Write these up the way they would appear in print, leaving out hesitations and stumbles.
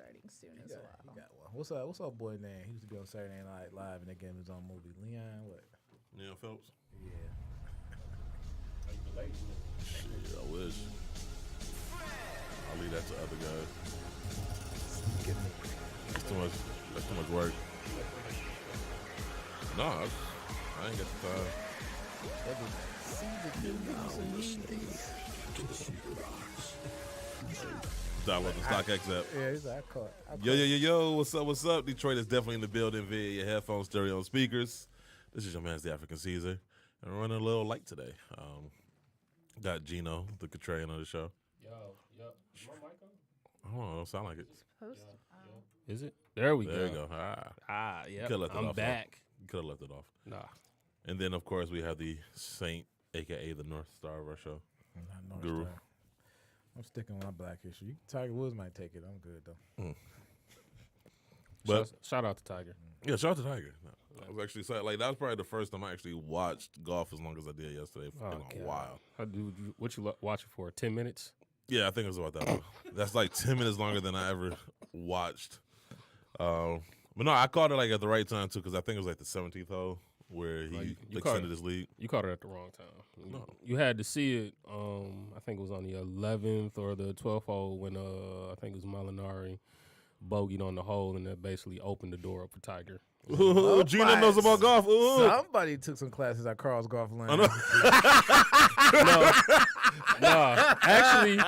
starting soon as well. He got one. What's up, boy name? He used to be on Saturday Night Live and they gave him his own movie. Leon, what? Leon Phelps? Yeah. Shit, I wish. I'll leave that to other guys. That's too much work. No, I ain't got the time. Download the StockX app. Yeah, he's like, I caught. Yo, what's up? Detroit is definitely in the building via your headphones, stereo, and speakers. This is your man's the African Caesar. And we're running a little late today. Got Gino, the contrarian on the show. Yo. Is my mic on? I don't know, it don't sound like it. Post. Is it? There we There go. you go. Yeah. I'm back. You could have left it off. Nah. And then, of course, we have the Saint, a.k.a. the North Star of our show. Not North Guru. Star. I'm sticking with my Black history. Tiger Woods might take it. I'm good, though. But shout out to Tiger. yeah, shout out to Tiger. I was actually excited. Like, that was probably the first time I actually watched golf as long as I did yesterday in a while. What you watch it for? 10 minutes? Yeah, I think it was about that long. That's like 10 minutes longer than I ever watched. But no, I caught it like at the right time, too, because I think it was like the 17th hole where he extended his lead. You caught it at the wrong time. No. You had to see it, I think it was on the 11th or the 12th hole when I think it was Molinari bogeyed on the hole, and that basically opened the door up for Tiger. Ooh, Gino knows about golf. Ooh. Somebody took some classes at Carl's Golf Lane. No, actually,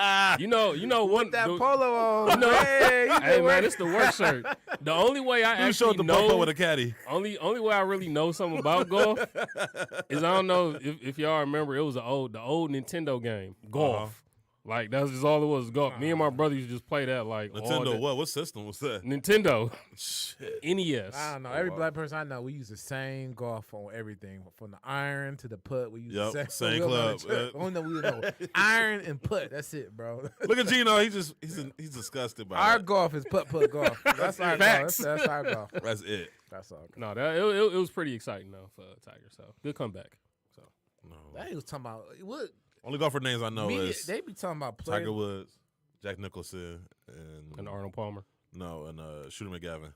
you know one that polo on. You know, hey work. man, it's the work shirt. The only way I You showed actually the know bumper with a caddy. only way I really know something about golf is I don't know if y'all remember, it was the old Nintendo game, golf. Like that's just all it was, golf. Me and my brother used to just play that like all Nintendo, day. what system was that? Nintendo, Shit. NES. I don't know. Every black person I know, we use the same golf on everything, from the iron to the putt. We use Yep, the same we don't know club. the- only know we know iron and putt. That's it, bro. Look at Gino. He's disgusted by Our that. golf is putt golf. That's our Facts. golf. That's our golf. That's it. That's all. No, it was pretty exciting though for Tiger. So good comeback. So No. That was talking about what? Only golfer names I know is They be talking about players. Tiger Woods, Jack Nicholson, and Arnold Palmer. Shooter McGavin.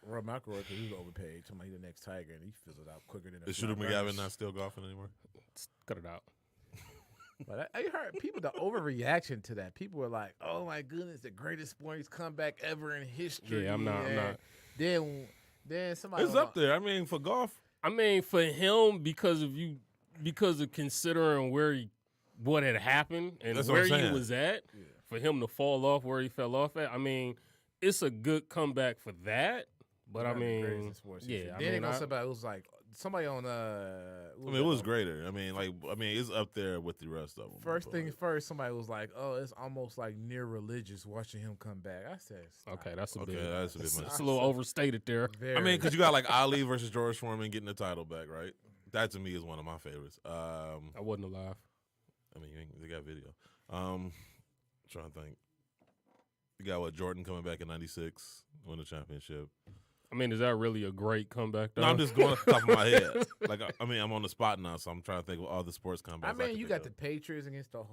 Rob McIlroy, because he was overpaid. Talking about he the next Tiger, and he fizzled out quicker than. Is Shooter McGavin not still golfing anymore? Cut it out. But I heard people, the overreaction to that. People were like, "Oh my goodness, the greatest sports comeback ever in history." Yeah, I'm not. Then somebody It's up there. I mean, for golf. I mean, for him, because of considering what had happened and That's what where I'm he saying. was at, for him to fall off where he fell off at. I mean, it's a good comeback for that. But I mean, then they gonna say about it was like somebody on it was greater. I mean, it's up there with the rest of them. First things first, somebody was like, "Oh, it's almost like near religious watching him come back." I said, "Stop." okay, that's a bit much. it's a little overstated there. I mean, because you got like Ali versus George Foreman getting the title back, right? That to me is one of my favorites. I wasn't alive. I mean, they got video. Trying to think. You got Jordan coming back in '96, win the championship. I mean, is that really a great comeback, though? No, I'm just going off the top of my head. I'm on the spot now, so I'm trying to think of all the sports comebacks. I mean, you got the Patriots against the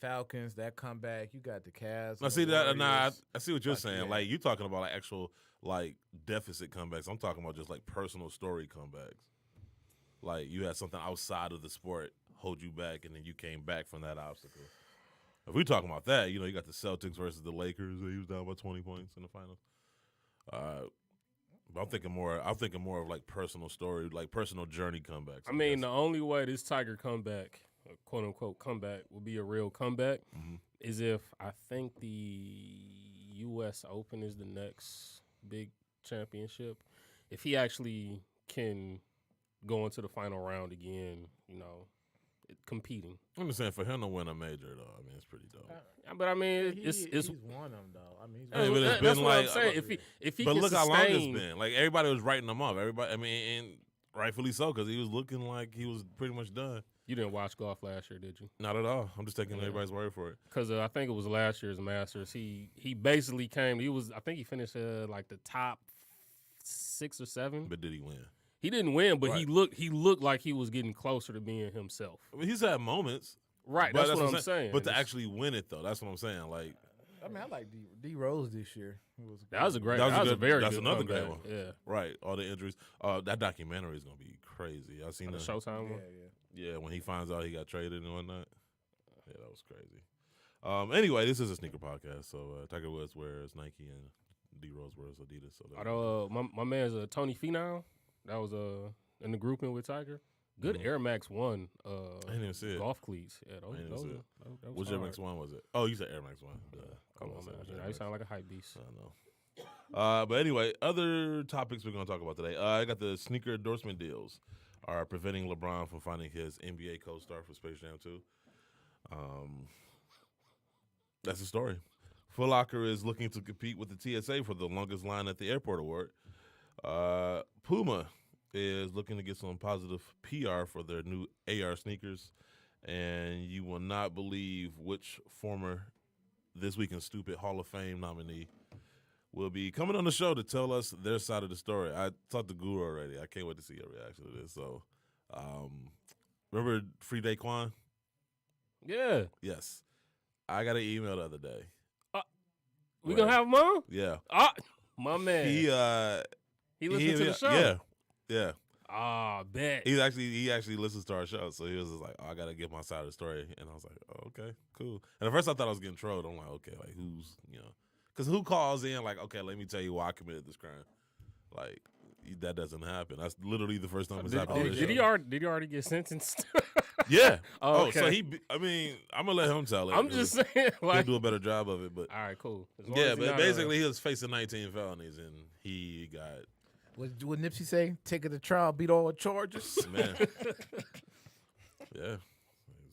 Falcons, that comeback. You got the Cavs. I see that. Nah, I see what you're Like, saying. yeah. Like, you talking about like actual like deficit comebacks. I'm talking about just like personal story comebacks. Like, you had something outside of the sport hold you back, and then you came back from that obstacle. If we're talking about that, you got the Celtics versus the Lakers. He was down by 20 points in the finals. But I'm thinking more of like personal story, like personal journey comebacks. I mean, the only way this Tiger comeback, quote unquote comeback, will be a real comeback is if I think the U.S. Open is the next big championship. If he actually can go into the final round again, competing. I'm just saying, for him to win a major, though, I mean, it's pretty dope. But I mean, he's it's won them though. I mean, Hey, but it's that's been what like, I'm saying. If he but can look how long it's sustain- been. Like, everybody was writing him off. Everybody, I mean, and rightfully so, because he was looking like he was pretty much done. You didn't watch golf last year, did you? Not at all. I'm just taking everybody's word for it. Because I think it was last year's Masters. He basically came. I think he finished like the top 6 or 7. But did he win? He didn't win, but Right. he looked like he was getting closer to being himself. I mean, he's had moments. Right, But that's what I'm saying. But to actually win it, though, that's what I'm saying. Like, I mean, I like D Rose this year. That was a very That's good another comeback. great one. Yeah. Right. All the injuries. That documentary is gonna be crazy. I seen The that. Showtime one. Yeah, when he finds out he got traded and whatnot. Yeah, that was crazy. Anyway, this is a sneaker podcast, so Tiger Woods wears Nike and D Rose wears Adidas. So Although my man's Tony Finau, that was in the grouping with Tiger. Good Air Max 1 I didn't even see it. golf cleats. Yeah, those Which Air Max 1 was it? Oh, you said Air Max 1. Come on, man. You sound like a hype beast. I know. But anyway, other topics we're going to talk about today. I got the sneaker endorsement deals are preventing LeBron from finding his NBA co-star for Space Jam 2. That's the story. Foot Locker is looking to compete with the TSA for the longest line at the airport award. Puma is looking to get some positive PR for their new AR sneakers. And you will not believe which former This Week in Stupid Hall of Fame nominee will be coming on the show to tell us their side of the story. I talked to Guru already. I can't wait to see your reaction to this. So, remember Free Daquan? Yeah. Yes. I got an email the other day. We gonna have him on? Yeah. My man. He listened to the show? Yeah. Bet. He actually listens to our show, so he was just like, I gotta get my side of the story. And I was like, oh, okay, cool. And at first I thought I was getting trolled. I'm like, okay, like who's, because who calls in like, okay, let me tell you why I committed this crime. Like, that doesn't happen. That's literally the first time it's happened. Did he already get sentenced? Yeah. Okay. So I'm gonna let him tell it. I'm just saying, he'll do a better job of it. But all right, cool. Yeah, but basically he was facing 19 felonies and he got. What Nipsey say? Take it to trial, beat all the charges. Man. Yeah.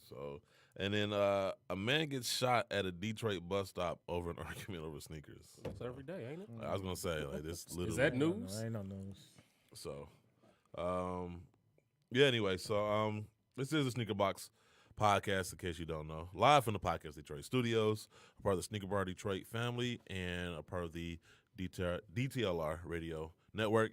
So, and then a man gets shot at a Detroit bus stop over an argument over sneakers. It's every day, ain't it? I was gonna say like this. Literally. Is that news? Ain't no news. So, yeah. Anyway, so this is a Sneaker Box podcast. In case you don't know, live from the Podcast Detroit studios, a part of the Sneaker Bar Detroit family, and a part of the DTLR Radio Network.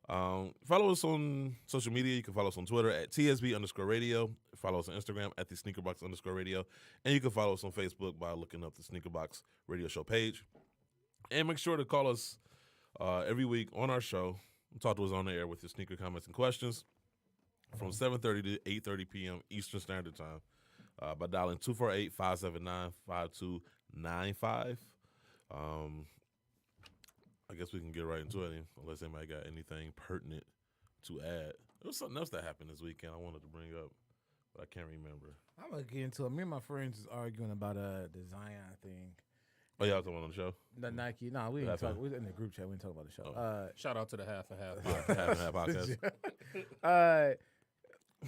Follow us on social media. You can follow us on Twitter at TSB_radio. Follow us on Instagram at the SneakerBox_radio. And you can follow us on Facebook by looking up the Sneakerbox Radio Show page. And make sure to call us every week on our show. Talk to us on the air with your sneaker comments and questions from 7:30 to 8:30 p.m. Eastern Standard Time by dialing 248-579-5295. I guess we can get right into it unless anybody got anything pertinent to add. There was something else that happened this weekend I wanted to bring up, but I can't remember. I'm going to get into it. Me and my friends is arguing about the Zion thing. Oh, y'all talking on the show? The Nike. No, we didn't talk. We was in the group chat. We didn't talk about the show. Shout out to the Half and Half Half and Half podcast.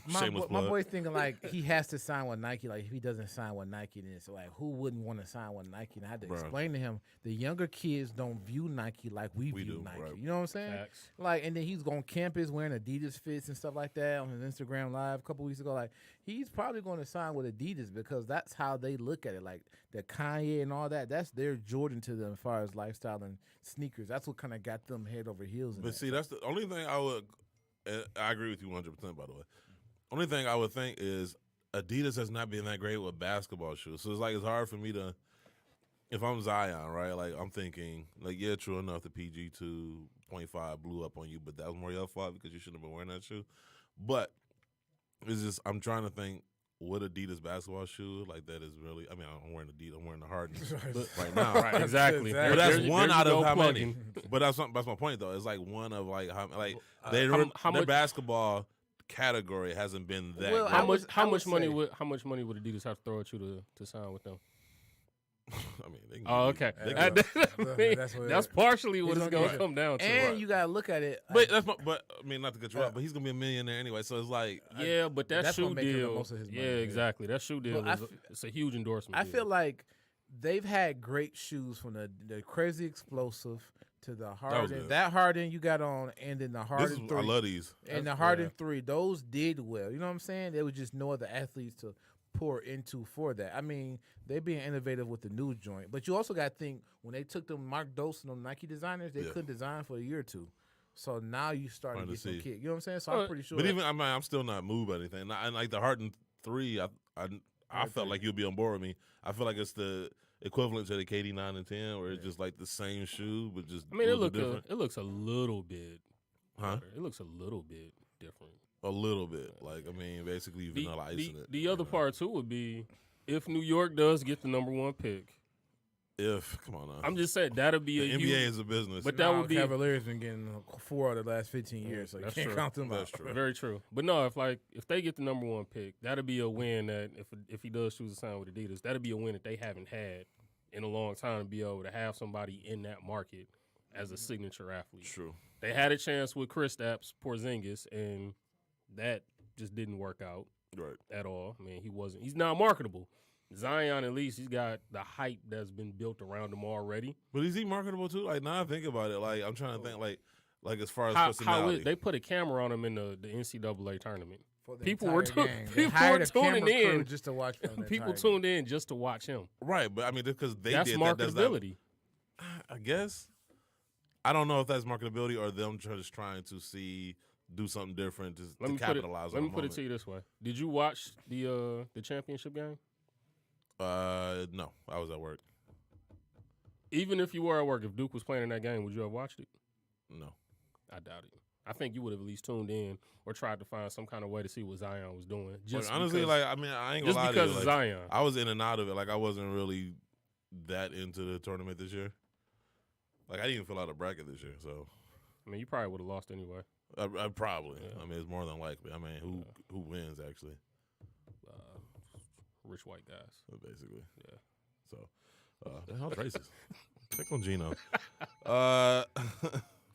My boy's thinking like he has to sign with Nike. Like if he doesn't sign with Nike, then it's like who wouldn't want to sign with Nike? And I had to explain to him the younger kids don't view Nike like we view Nike. Right. You know what I'm saying? Facts. Like, and then he's going campus wearing Adidas fits and stuff like that on his Instagram Live a couple weeks ago. Like he's probably going to sign with Adidas because that's how they look at it. Like the Kanye and all that. That's their Jordan to them as far as lifestyle and sneakers. That's what kind of got them head over heels. But see, that's the only thing I would. I agree with you 100%. By the way. Only thing I would think is Adidas has not been that great with basketball shoes. So it's like it's hard for me to, if I'm Zion, right? Like I'm thinking, like, yeah, true enough, the PG 2.5 blew up on you, but that was more your fault because you shouldn't have been wearing that shoe. But it's just, I'm trying to think what Adidas basketball shoe like that is really. I mean, I'm wearing Adidas, I'm wearing the Harden right now. Right, exactly. But that's one out of how plugging. many. But that's my point though. It's like one of like how how their much basketball category hasn't been that. Well, great. How much money would Adidas have to throw at you to sign with them? I mean, they can okay. That's partially what it's going to come down to. And you got to look at it. But I mean, not to cut you off, but he's going to be a millionaire anyway. So it's like, yeah, but that shoe deal, most of his money, exactly. That shoe deal, it's a huge endorsement. I feel like they've had great shoes from the Crazy Explosive to the Harden. That Harden you got on, and then the Harden 3. I love these. And the Harden 3, those did well. You know what I'm saying? There was just no other athletes to pour into for that. I mean, they being innovative with the new joint. But you also got to think, when they took them Mark Dose and them Nike designers, they couldn't design for a year or two. So now you start to get some kick. You know what I'm saying? So I'm pretty sure. But even, I'm still not moved by anything. And like the Harden 3, I felt like you'd be on board with me. I feel like it's equivalent to the KD 9 and 10, where it's just like the same shoe but just I mean, a little different. It looks a little bit. Huh? Better. It looks a little bit different. A little bit. Like, I mean, basically vanilla icing it. The other part, too, would be if New York does get the number 1 pick. Come on now. I'm just saying, that'll be the NBA is a business. But that would be. Cavaliers been getting 4 out of the last 15 years, so you can't true. count them out. That's true. Very true. But no, if they get the number 1 pick, that'll be a win that if he does choose to sign with Adidas, that'll be a win that they haven't had in a long time to be able to have somebody in that market as a signature athlete. True. They had a chance with Kristaps Porzingis, and that just didn't work out at all. I mean, he's not marketable. Zion, at least, he's got the hype that's been built around him already. But is he marketable too? Like, now I think about it, like I'm trying to think, like as far as personality. They put a camera on him in the NCAA tournament. People were tuning in just to watch him. People tuned in just to watch him. Right, but I mean, because that's did marketability. I guess. I don't know if that's marketability or them just trying to do something different to capitalize on it. Let me put it to you this way. Did you watch the championship game? No, I was at work. Even if you were at work, if Duke was playing in that game, would you have watched it? No. I doubt it. I think you would have at least tuned in or tried to find some kind of way to see what Zion was doing. Honestly, I ain't gonna lie to you. Just because of Zion. I was in and out of it. Like, I wasn't really that into the tournament this year. Like, I didn't even fill out a bracket this year, so. I mean, you probably would have lost anyway. I probably. Yeah. I mean, it's more than likely. I mean, who wins, actually? Rich white guys. Basically. Yeah. So, the hell's racist? Pick on Gino.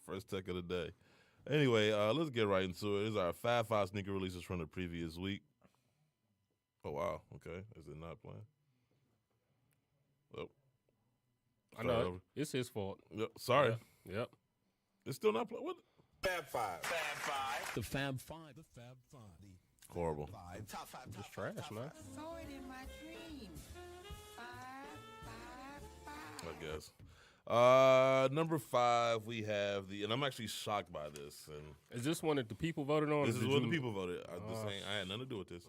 First tech of the day. Anyway, let's get right into it. These are our 5 sneaker releases from the previous week. Oh, wow. Okay. Is it not playing? Oh. I know. It's his fault. Yep. Sorry. Yep. It's still not playing. What? Fab Five. The Fab Five. Horrible. Top 5. Just trash, man. Saw it in my dream. 5. I guess. Number 5, we have and I'm actually shocked by this. And is this one that the people voted on? this is what the people voted. I had nothing to do with this.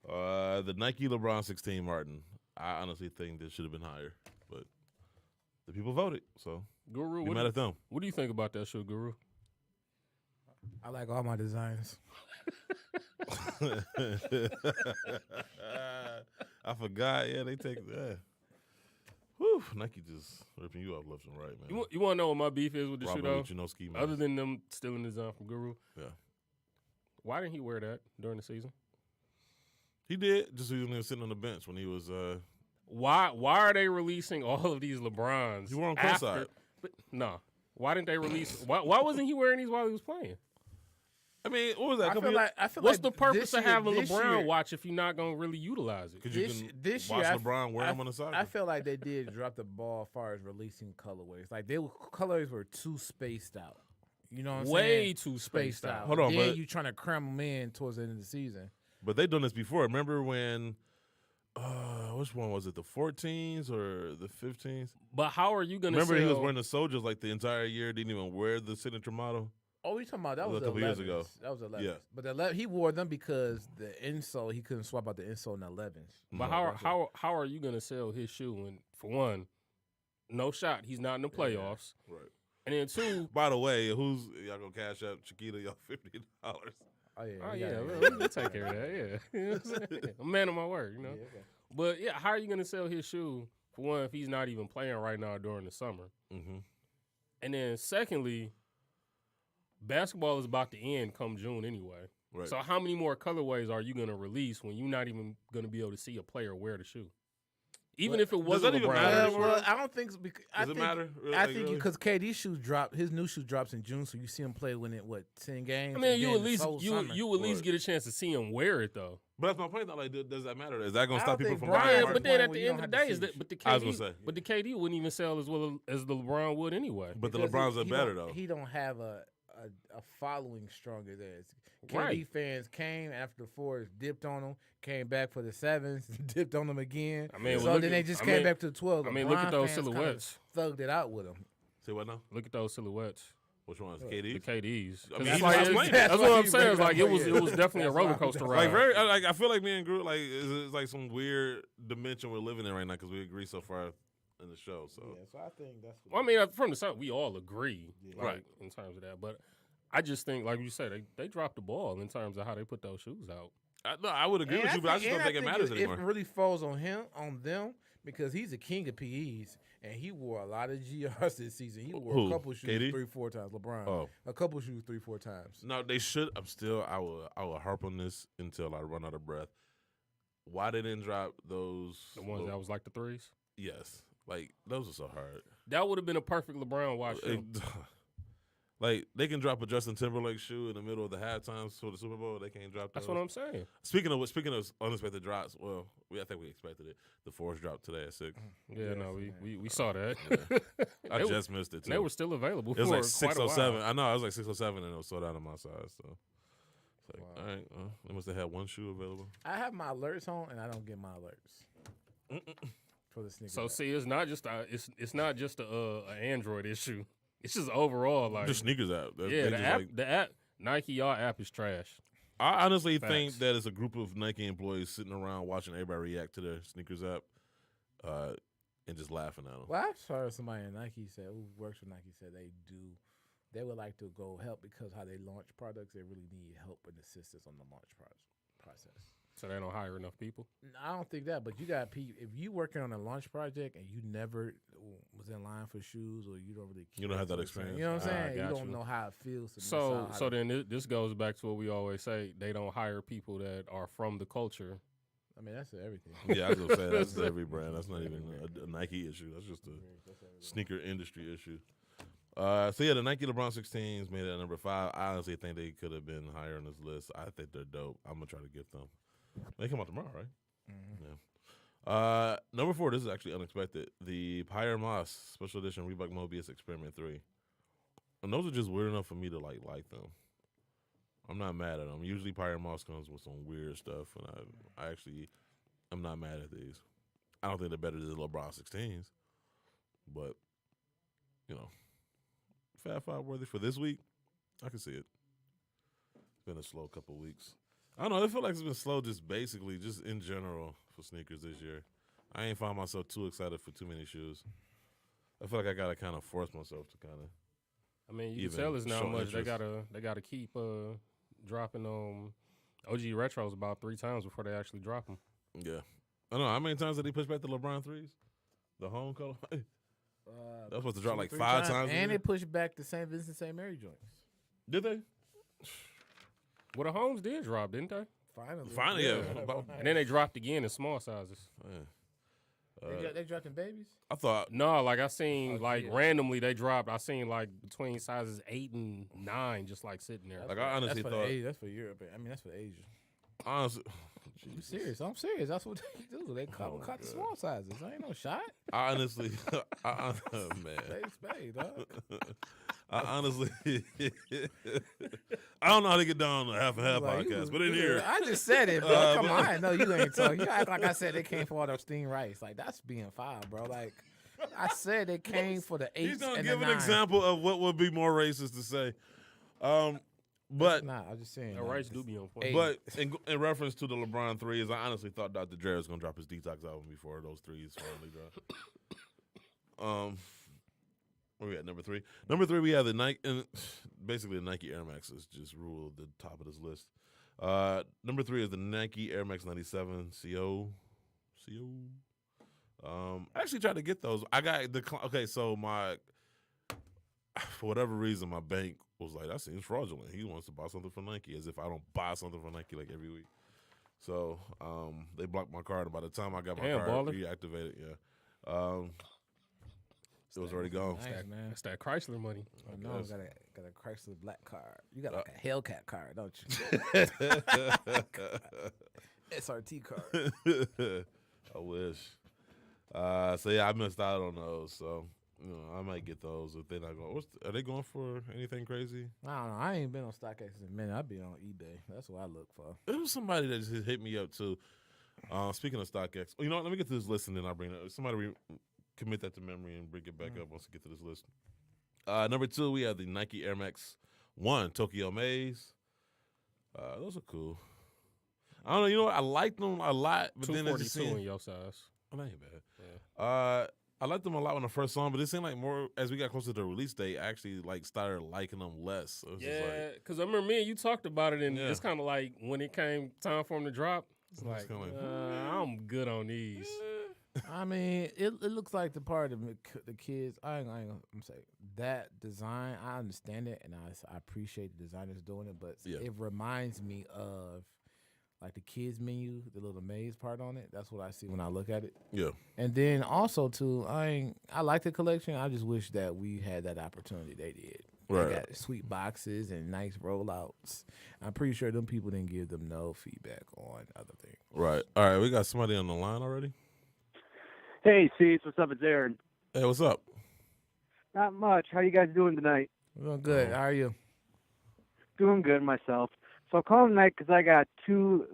The Nike LeBron 16 Martin. I honestly think this should have been higher, but the people voted, so Guru, be mad at them. What do you think about that shoe, Guru? I like all my designs. I forgot. Yeah, they take that. Whew, Nike just ripping you off left and right, man. You want to know what my beef is with the shoe, though? Ski Other than them stealing the design from Guru? Yeah. Why didn't he wear that during the season? He did. Just he was sitting on the bench when he was. Why are they releasing all of these LeBrons? He wore on courtside. No. Why didn't they release? Why wasn't he wearing these while he was playing? I mean, what was that? I feel What's like the purpose of having this LeBron year, watch if you're not going to really utilize it? Because you can watch LeBron wear them on the side. I feel like they did drop the ball as far as releasing colorways. Like colorways were too spaced out. You know what I'm saying? Way too spaced out. Hold on, then but you trying to cram them in towards the end of the season. But they done this before. Remember when? Which one was it? The 14s or the 15s? But how are you going to? Remember he was wearing the Soldiers like the entire year. Didn't even wear the signature model. Oh, you talking about that was a couple years ago? That was 11s. Yeah. But he wore them because the insole he couldn't swap out the insole in the 11s. But how are you going to sell his shoe when, for one, no shot, he's not in the playoffs, Right. and then two. By the way, y'all gonna cash out Chiquita y'all $50? Oh yeah. Oh yeah, we'll take care of that. Yeah, you know what I'm saying? I'm a man of my word, you know. Yeah, okay. But yeah, how are you going to sell his shoe for one if he's not even playing right now during the summer? Mm-hmm. And then secondly, basketball is about to end come June anyway. Right. So how many more colorways are you going to release when you're not even going to be able to see a player wear the shoe? Even if it wasn't that even LeBron. matter? Well, I don't think so. Does it matter? Really? I think because KD's shoes drop, his new shoe drops in June, so you see him play when 10 games. I mean, and you then at least the whole summer. you at least get a chance to see him wear it though. But that's my point. Though. Like, does that matter? Is that gonna I stop don't people think from Brian buying? Yeah, Martin but then at where the you end don't of the have day, to is see that but the I was gonna say. KD wouldn't even sell as well as the LeBron would anyway. But the Because LeBrons are he better don't- though. He don't have a following stronger than KD Right. fans came after the 4s, dipped on them, came back for the 7s, dipped on them again. I mean, so look then at- they just I came mean- back to the 12. I mean, look at LeBron those fans kinda silhouettes. thugged it out with him. Say what now? Look at those silhouettes. Which one's The KD? KDs. I mean, It's he like, just it's- explained it. that's That's what why I'm he saying. It's break like it it up. was definitely a That's why roller I'm coaster just- ride. Like very, like I feel like me and Groot, like it's like some weird dimension we're living in right now because we agree so far in the show. So Yeah, so I think that's. Well, I mean, from the start, we all agree, Yeah. like, Right. in terms of that. But I just think, like you said, they dropped the ball in terms of how they put those shoes out. I would agree with you, but I just don't think it matters anymore. It really falls on them because he's a king of PEs, and he wore a lot of GRs this season. He wore Who? a couple shoes KD? 3-4 times. LeBron, Oh. a couple shoes 3-4 times. No, they should. I will harp on this until I run out of breath. Why they didn't drop those? The ones that was like the threes. Yes, like those are so hard. That would have been a perfect LeBron watch. Like they can drop a Justin Timberlake shoe in the middle of the halftime for the Super Bowl. They can't drop. That's those. what I'm saying. Speaking of unexpected drops, well, I think we expected it. The Force dropped today at 6. Yeah, no, we saw that. I They just missed it too. They were still available. It was for like quite a 6:07. while. I know. I was like 6:07, and it was sold out on my size. So it's like, Wow. all right, they must have had one shoe available. I have my alerts on, and I don't get my alerts for the sneakers. So app. see, it's not just it's not just a Android issue. It's just overall like The sneakers app. yeah, the app Nike y'all app is trash. I honestly Facts. think that it's a group of Nike employees sitting around watching everybody react to their sneakers app, and just laughing at them. Well, I've heard somebody in Nike said who works for Nike said they would like to go help because how they launch products, they really need help and assistance on the launch process. So they don't hire enough people. I don't think that, but you got people. If you working on a launch project and you never was in line for shoes, or you don't really, You don't have that care, experience. You know what I'm I saying? You got don't you. know how it feels. To miss So out, how so to- then this goes back to what we always say. They don't hire people that are from the culture. I mean, that's everything. Yeah, I was gonna say that's every brand. That's not even a Nike issue. That's just a sneaker industry issue. So yeah, the Nike LeBron 16s made it at number 5. I honestly think they could have been higher on this list. I think they're dope. I'm gonna try to get them. They come out tomorrow, right? Yeah. Number 4. This is actually unexpected. The Pyre Moss Special Edition Reebok Mobius Experiment 3. And those are just weird enough for me to like them. I'm not mad at them. Usually Pyre Moss comes with some weird stuff, and I'm not mad at these. I don't think they're better than the LeBron 16s, but you know, Fab Five worthy for this week. I can see it. It's been a slow couple weeks. I don't know. I feel like it's been slow, just basically, just in general for sneakers this year. I ain't find myself too excited for too many shoes. I feel like I gotta kind of force myself to kind of. I mean, you Even can tell us now show much interest. they gotta keep dropping OG retros about 3 times before they actually drop them. Yeah. I don't know. How many times did he push back the LeBron 3s? The home color? That was supposed to drop like 3 5 times. and they pushed back the St. Vincent St. Mary joints. Did they? Well, the homes did drop, didn't they? Finally, yeah. And then they dropped again in small sizes. They dropped in babies. I thought No, like I seen like yeah. randomly they dropped. I seen like between sizes 8 and 9 just like sitting there. Like, I honestly that's for thought- that's for Europe. I mean, that's for Asia. honestly, I'm serious. I'm serious. That's what they do. They cut the small sizes. I ain't no shot. I honestly, man, Spade, dog. I honestly, I don't know how to get down on the half and half Like, you podcast, was- but in you here, was- I just said it, bro. Come on, I know you ain't talking. You act like I said they came for all the steamed rice. Like that's being foul, bro. Like I said, they came for the 8s he's gonna and give the an 9s. example of what would be more racist to say. But Nah, I'm just saying. The like, rice do be on point. Hey. but in reference to the LeBron 3s, I honestly thought Dr. Dre was gonna drop his Detox album before those 3s finally dropped. Where we at? Number 3. Number 3, we have the Nike, and basically the Nike Air Maxes just rule the top of this list. Number 3 is the Nike Air Max 97 CO. I actually tried to get those. I got okay. So for whatever reason, my bank was like, that seems fraudulent. He wants to buy something from Nike, as if I don't buy something from Nike like every week. So they blocked my card. And by the time I got my Damn, card baller. reactivated, it was already gone. Nice, man. That's that Chrysler money. I know. Got a Chrysler black card. You got like a Hellcat card, don't you? SRT card. I wish. So yeah, I missed out on those. So I might get those if they're not going. Are they going for anything crazy? I don't know. I ain't been on StockX in a minute. I be on eBay. That's what I look for. There was somebody that just hit me up too. Speaking of StockX, you know what? Let me get to this list and then I'll bring it up. Somebody commit that to memory and bring it back up once we get to this list. Number 2, we have the Nike Air Max 1 Tokyo Maze. Those are cool. I don't know. You know what? I like them a lot, but then it just 242 seemed, in your size. oh, that ain't bad. Yeah. I liked them a lot when I first saw them, but it seemed like more as we got closer to the release date, I actually like started liking them less. So it's just Yeah, like, because I remember me and you talked about it, and Yeah. it's kind of like when it came time for them to drop, it's like, kinda like, I'm good on these. I mean, it looks like the part of the kids. I ain't gonna say that design. I understand it, and I appreciate the designers doing it, but Yeah. it reminds me of like the kids menu, the little maze part on it. That's what I see when I look at it. Yeah. And then also too, I like the collection. I just wish that we had that opportunity. They did. Right. They got sweet boxes and nice rollouts. I'm pretty sure them people didn't give them no feedback on other things. Right. All right. We got somebody on the line already. Hey, Cease, what's up? It's Aaron. Hey, what's up? Not much. How you guys doing tonight? We're doing good. Oh. How are you? Doing good myself. So I'm calling tonight because I got two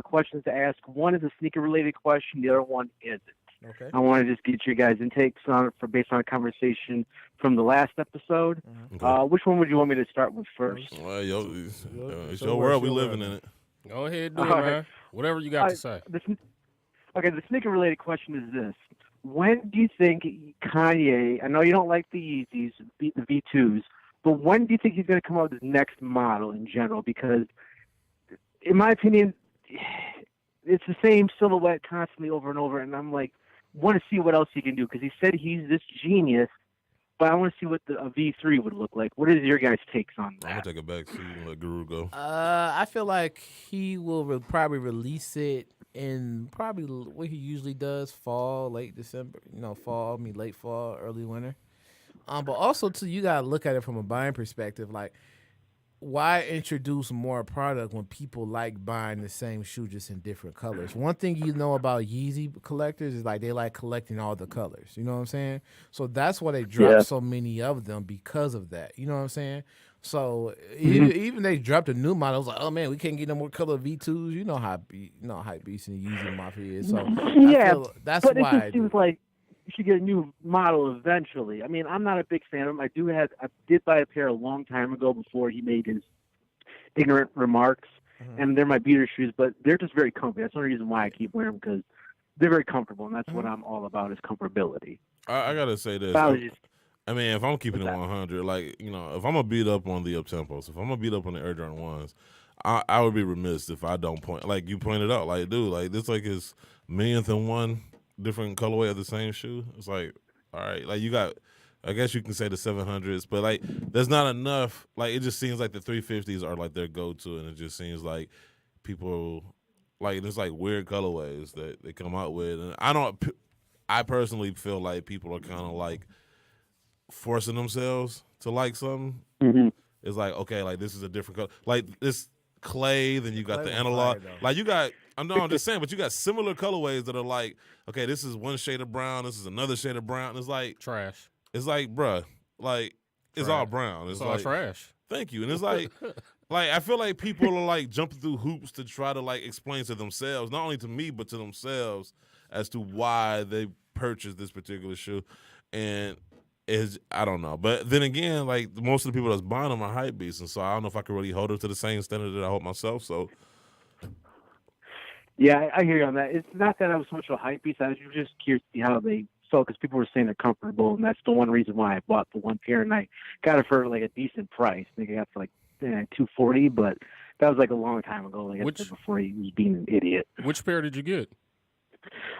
questions to ask. One is a sneaker-related question. The other one isn't. Okay. I want to just get your guys' intakes on it based on a conversation from the last episode. Okay. Which one would you want me to start with first? Well, it's So your where's world. We your living world? in it. Go ahead, do it, All right. man. Whatever you got to say. The sneaker-related question is this. When do you think Kanye, I know you don't like the Yeezys, the V2s, but when do you think he's going to come out with his next model in general? Because, in my opinion, it's the same silhouette constantly over and over, and I'm like, want to see what else he can do, because he said he's this genius, but I want to see what a V3 would look like. What is your guys' takes on I'm that? gonna take a back seat and let Guru go. I feel like he will probably release it in probably what he usually does, fall, late December. Late fall, early winter. But also too, you gotta look at it from a buying perspective. Like, why introduce more product when people like buying the same shoe just in different colors? One thing you know about Yeezy collectors is like they like collecting all the colors. You know what I'm saying? So that's why they drop so many of them because of that. You know what I'm saying? So even they dropped a new model. I was like, oh man, we can't get no more color V2s. You know how hype beast and Yeezy Mafia is. So that's but why it just seems like you should get a new model eventually. I mean, I'm not a big fan of him. I did buy a pair a long time ago before he made his ignorant remarks, and they're my beater shoes, but they're just very comfy. That's the only reason why I keep wearing them, because they're very comfortable, and that's what I'm all about is comfortability. I gotta say this. I mean, if I'm keeping it 100, like, if I'm gonna beat up on the up-tempos, if I'm gonna beat up on the Air Jordan 1s, I would be remiss if I don't point, like you pointed out, like, dude, like, this like his millionth and one different colorway of the same shoe. It's like, all right, like, you got, I guess you can say the 700s, but like, there's not enough. Like, it just seems like the 350s are like their go-to, and it just seems like people, like, there's like weird colorways that they come out with, and I personally feel like people are kind of like forcing themselves to like something. It's like, okay, like, this is a different color, like this clay, then you got the analog, like you got, I'm just saying, but you got similar colorways that are like, okay, this is one shade of brown, this is another shade of brown. It's like Trash. It's like, bruh, like, it's all brown. It's like, all trash. Thank you. And it's like, I feel like people are like jumping through hoops to try to like explain to themselves, not only to me, but to themselves, as to why they purchased this particular shoe. And I don't know. But then again, like, most of the people that's buying them are hype beasts. And so I don't know if I can really hold them to the same standard that I hold myself. So, yeah, I hear you on that. It's not that I was so much of a hype beast. I was just curious to see how they felt, because people were saying they're comfortable, and that's the one reason why I bought the one pair, and I got it for like a decent price. I think I got it for like $240, but that was like a long time ago, like I said, before he was being an idiot. Which pair did you get?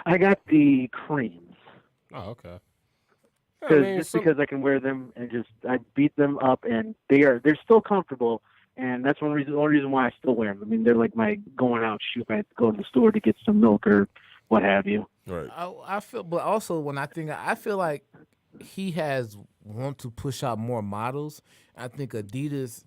I got the creams. Oh, okay. Because I can wear them and I beat them up, and they're still comfortable. And that's the only reason why I still wear them. I mean, they're like my going out shoe if I have to go to the store to get some milk or what have you. Right. I feel, but also when I feel like he has want to push out more models. I think Adidas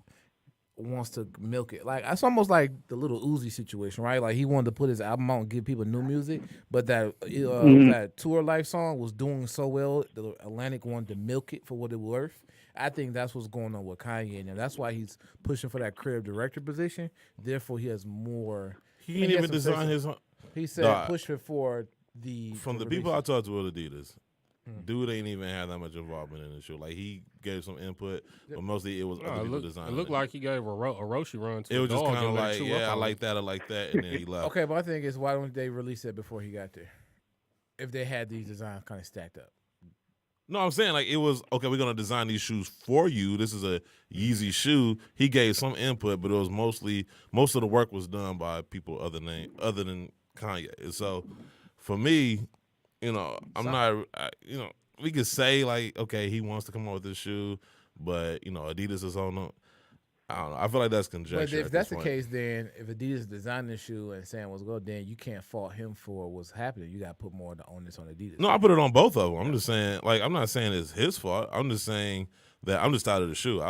wants to milk it. Like, it's almost like the little Uzi situation, right? Like, he wanted to put his album out and give people new music, but that Tour Life song was doing so well, the Atlantic wanted to milk it for what it was worth. I think that's what's going on with Kanye now. That's why he's pushing for that creative director position. Therefore, he has more. He didn't even design his. He said push it for the. From the people I talked to with Adidas, Dude ain't even had that much involvement in the shoe. Like, he gave some input, but mostly it was other people designing. It looked like he gave a Roshi run to it a was just dog kind of and let it like, chew up I on like that, and then he left. Okay, but my thing is, why don't they release it before he got there? If they had these designs kind of stacked up. No, I'm saying, like, it was, okay, we're going to design these shoes for you. This is a Yeezy shoe. He gave some input, but it was most of the work was done by people other than Kanye. And so, for me, you know, we could say, like, okay, he wants to come out with this shoe, but, you know, Adidas is on them. I don't know. I feel like that's conjecture. But if that's the case, then if Adidas designed the shoe and saying what's good, then you can't fault him for what's happening. You got to put more of the onus on Adidas. No, I put it on both of them. I'm just saying, like, I'm not saying it's his fault. I'm just saying that I'm just tired of the shoe.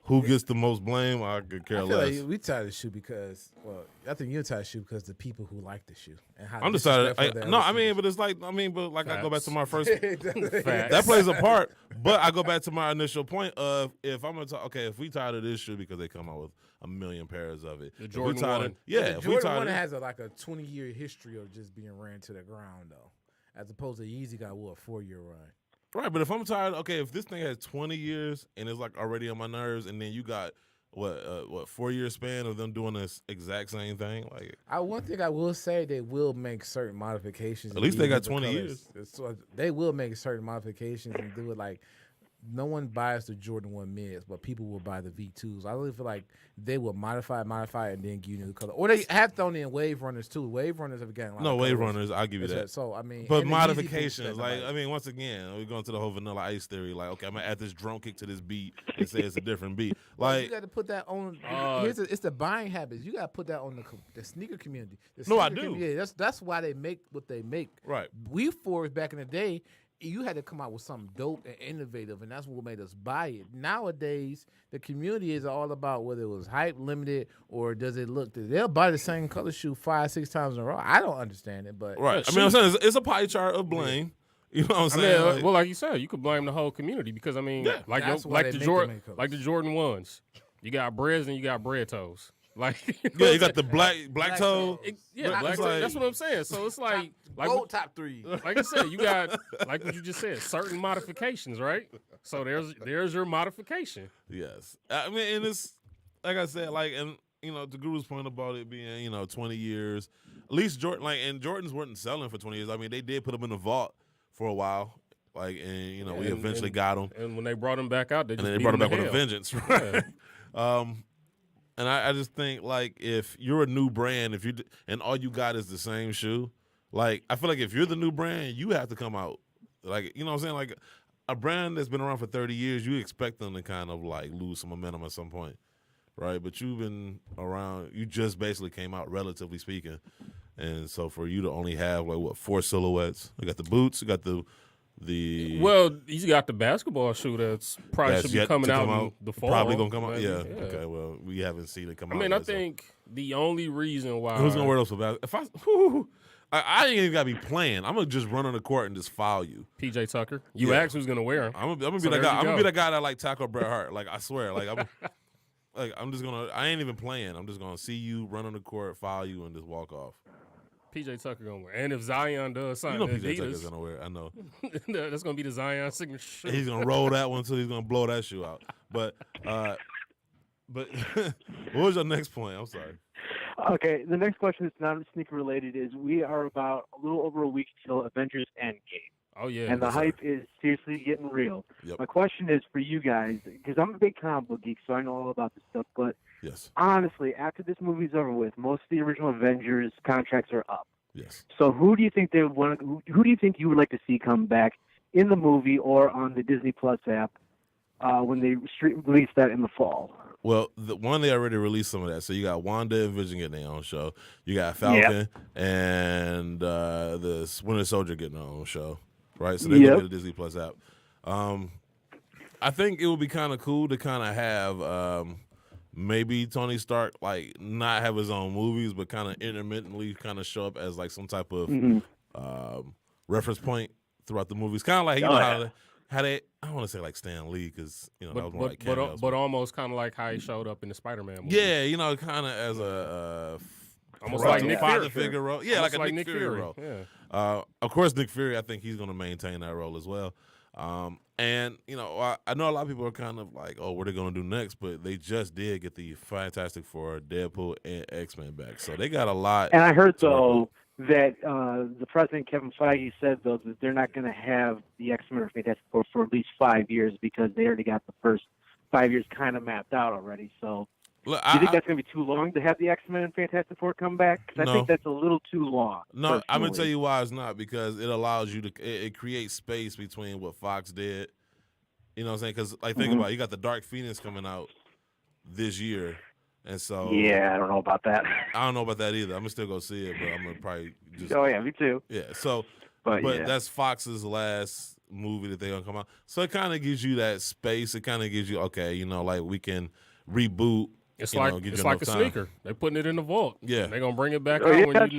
Who gets the most blame? I could care I feel less. like we tired of the shoe because, well, I think you're tired of the shoe because the people who like the shoe and how I'm just tired. disrespectful they are But it's like, I go back to my first. Facts. That plays a part, but I go back to my initial point of if I'm gonna talk, okay, if we tired of this shoe because they come out with a million pairs of it, The if we Jordan tired 1. of- yeah, The if we Jordan tired 1 of- has a 20-year history of just being ran to the ground, though, as opposed to Yeezy got, a 4-year run. right, but if I'm tired, okay, if this thing has 20 years and it's like already on my nerves, and then you got what 4-year span of them doing this exact same thing, like One thing I will say, they will make certain modifications. At least they got the 20 colors. So they will make certain modifications and do it like no one buys the Jordan 1 mids, but people will buy the V2s. I really feel like they will modify it, and then give you the color. Or they have thrown in Wave Runners, too. Wave Runners have gotten a lot no of Wave colors. Runners, I'll give you that. So, I mean, But and the Yeezy boots modifications, that like, nobody- once again, we're going to the whole Vanilla Ice theory. Like, okay, I'm going to add this drum kick to this beat and say it's a different beat. Well, Like, you got to put that on. It's the buying habits. You got to put that on the sneaker community. No, I sneaker do. community, that's why they make what they make. right. We fours back in the day, you had to come out with something dope and innovative, and that's what made us buy it. Nowadays, the community is all about whether it was hype, limited, or does it look. They'll buy the same color shoe 5-6 times in a row. I don't understand it, but Right. I'm saying it's a pie chart of blame. You know what I'm saying? well, like you said, you could blame the whole community because That's why they make them colors. like the Jordan 1s. You got breads and you got bread toes. Like yeah, you got the black toe. black toe. That's what I'm saying. So it's like gold top 3. like I said, you got like what you just said, certain modifications, right? So there's your modification. Yes. I mean, and it's like I said, like, and to Guru's point about it being 20 years, at least Jordan, like, and Jordans weren't selling for 20 years. I mean, they did put them in the vault for a while, like, and we eventually got them. And when they brought them back out, they brought them back with a hell. vengeance, right? Yeah. And I just think, like, if you're a new brand, and all you got is the same shoe, like, I feel like if you're the new brand, you have to come out, like, you know what I'm saying? Like, a brand that's been around for 30 years, you expect them to kind of, like, lose some momentum at some point, right? But you've been around, you just basically came out, relatively speaking. And so for you to only have, like, 4 silhouettes? You got the boots, you got the Well, he's got the basketball shoe that's probably should be yet coming to out come in the fall. Probably gonna come out. Maybe, Yeah. Okay. Well, we haven't seen it come out. I mean, I yet, so. think the only reason why Who's gonna wear those for basketball? I ain't even gotta be playing. I'm gonna just run on the court and just foul you. PJ Tucker. You Yeah. asked who's gonna wear him. I'm gonna be So that there guy. you I'm gonna go. be that guy that like tackle Bret Hart. Like, I swear. Like, I'm just gonna. I ain't even playing. I'm just gonna see you run on the court, foul you, and just walk off. PJ Tucker gonna wear. And if Zion does You sign know to PJ Tucker's Adidas, gonna wear it. I know. that's gonna be the Zion signature shoe. He's gonna roll that one too. He's gonna blow that shoe out. But what was your next point? I'm sorry. Okay, the next question that's not sneaker related is we are about a little over a week till Avengers Endgame. Oh yeah. And the Yes, sir. hype is seriously getting real. Yep. My question is for you guys, because I'm a big comic book geek, so I know all about this stuff. But Yes. honestly, after this movie's over with, most of the original Avengers contracts are up. Yes. So who do you think they want? Who do you think you would like to see come back in the movie or on the Disney Plus app when they release that in the fall? Well, the one they already released some of that. So you got Wanda and Vision getting their own show. You got Falcon and the Winter Soldier getting their own show, right? So they're going to get the Disney Plus app. I think it would be kind of cool to kind of have maybe Tony Stark like not have his own movies, but kind of intermittently kind of show up as like some type of reference point throughout the movies. Kind of like how they I don't want to say like Stan Lee because that was more like cameos. But almost kind of like how he showed up in the Spider-Man movie. Yeah, kind of as Almost like Nick Father Fury. figure role. Yeah, Almost like a Nick Fury role. Yeah. Of course, Nick Fury, I think he's going to maintain that role as well. And, I know a lot of people are kind of like, oh, what are they going to do next? But they just did get the Fantastic Four, Deadpool, and X-Men back. So they got a lot. And I heard, though, that the president, Kevin Feige, said, though, that they're not going to have the X-Men or Fantastic Four for at least 5 years because they already got the first 5 years kind of mapped out already. So Look, do you think that's going to be too long to have the X-Men and Fantastic Four come back? Because I think that's a little too long. No, I'm going to personally. tell you why it's not, because it allows you to it creates space between what Fox did. You know what I'm saying? Because, like, think about it. You got the Dark Phoenix coming out this year. And so. Yeah, I don't know about that. I don't know about that either. I'm going to still go see it, but I'm going to probably just. Oh, yeah, me too. Yeah, so. But yeah. That's Fox's last movie that they're going to come out. So it kind of gives you that space. It kind of gives you, okay, like we can reboot. It's like a sneaker. They're putting it in the vault. Yeah, they're gonna bring it back out when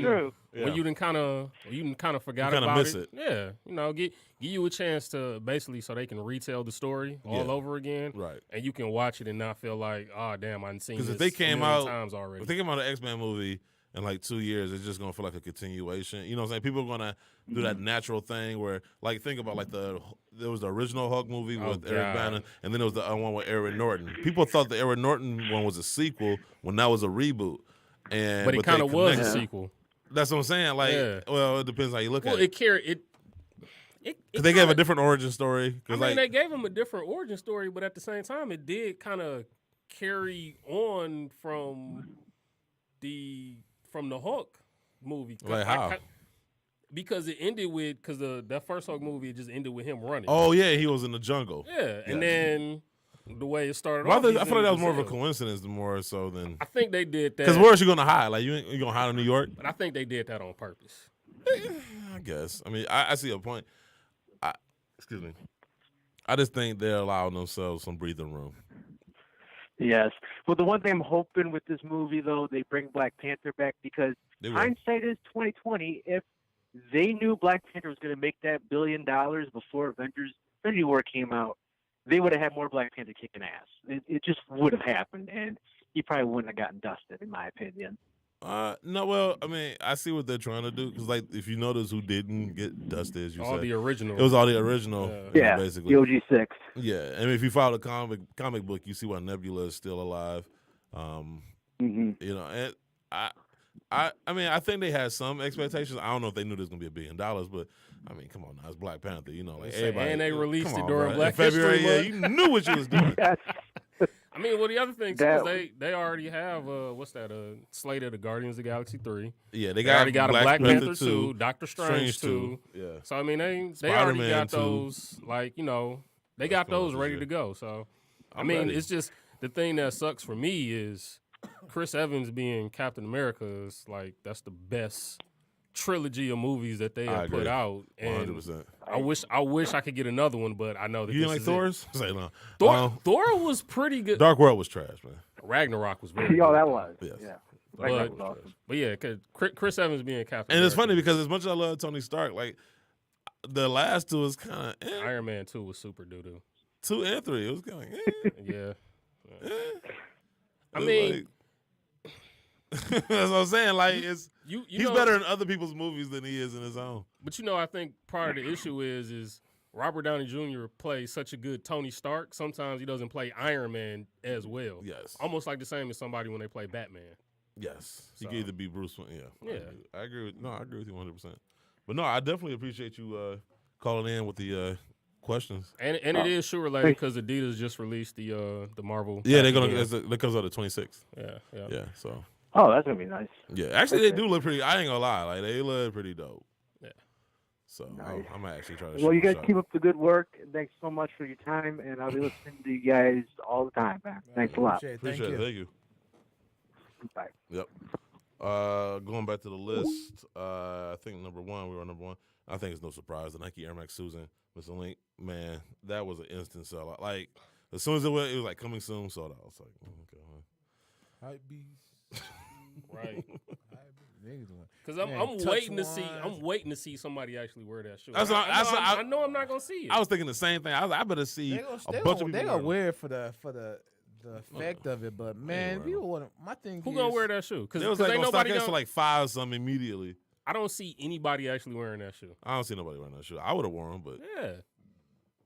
you done kind of forgot about miss it. Yeah, give you a chance to basically so they can retell the story all over again. Right, and you can watch it and not feel like, oh damn, I've seen this if they came out times already. If they came out an X-Men movie in like 2 years, it's just gonna feel like a continuation. You know what I'm saying? People are gonna do that natural thing where, like, think about like there was the original Hulk movie with Eric Bana, and then there was the one with Edward Norton. People thought the Edward Norton one was a sequel when that was a reboot, but it kind of was a sequel. That's what I'm saying. Like, well, it depends how you look at it. It they gave a different origin story. They gave him a different origin story, but at the same time, it did kind of carry on from the Hulk movie. Like how? Because it ended with that first Hulk movie, it just ended with him running. Oh yeah, he was in the jungle. Yeah, and then the way it started off. I feel like that was more of a coincidence more so than. I think they did that. Because where else you gonna hide? Like you gonna hide in New York? But I think they did that on purpose. I guess. I mean, I see a point. Excuse me. I just think they're allowing themselves some breathing room. Yes. Well, the one thing I'm hoping with this movie, though, they bring Black Panther back because hindsight is 2020. If they knew Black Panther was going to make that $1 billion before Infinity War came out, they would have had more Black Panther kicking ass. It just would have happened, and he probably wouldn't have gotten dusted, in my opinion. No, well, I mean, I see what they're trying to do because, like, if you notice who didn't get dusted, as you said, the original. It was all the original, basically. The OG6. Yeah, I mean, if you follow the comic book, you see why Nebula is still alive. You know, and I mean, I think they had some expectations. I don't know if they knew there was gonna be $1 billion, but I mean, come on now, it's Black Panther. You know, like everybody. And they released it during bro. Black February. History Yeah, you knew what you was doing. Yes. I mean, well, the other thing too is they already have slated the Guardians of the Galaxy 3. Yeah, they already got a Black Panther 2, 2, Doctor Strange 2. Yeah. So I mean, they Spider-Man already got 2. those. Like, they got those ready to go. So I mean, it's just the thing that sucks for me is Chris Evans being Captain America is like that's the best trilogy of movies that they have put out. And 100%. I wish I could get another one, but I know that You didn't like is Thor's? Say no. Thor was pretty good. Dark World was trash, man. Ragnarok was very good. Oh, that was. Yes. Yeah. But yeah, cause Chris Evans being Captain And America. it's funny because as much as I love Tony Stark, like the last two was kind of Iron Man 2 was super doo-doo. 2 and 3, it was kind of Yeah. I was mean, like, that's what I'm saying. Like he's know, better in other people's movies than he is in his own. But I think part of the issue is Robert Downey Jr. plays such a good Tony Stark. Sometimes he doesn't play Iron Man as well. Yes. Almost like the same as somebody when they play Batman. Yes. So. He could either be Bruce Wayne. Yeah. I agree with you 100%. But no, I definitely appreciate you calling in with the questions. And it is shoe related because Adidas just released the Marvel. Yeah, they're gonna. That comes out the 26th. Yeah. So. Oh, that's gonna be nice. Yeah, actually, they do look pretty. I ain't gonna lie, like they look pretty dope. Yeah. So nice. I'm gonna actually try to. Well, you guys keep up the good work. Thanks so much for your time, and I'll be listening to you guys all the time, man. Thanks a lot. Appreciate it. Thank you. Bye. Yep. Going back to the list, I think we were number one. I think it's no surprise. The Nike Air Max Susan was the link. Man, that was an instant sellout. Like, as soon as it was like coming soon, sold out. I was like, okay. Hype beast. Right. Because Man, I'm waiting to see somebody actually wear that shoe. I know I'm not gonna see it. I was thinking the same thing. I was like, I better see a bunch of people. They gonna wear it for the the effect of it, but man, wearing people want. My thing Who is, gonna wear that shoe? Because It was ain't like on nobody StockX for like 5 something immediately. I don't see anybody actually wearing that shoe. I don't see nobody wearing that shoe. I would have worn, but Yeah.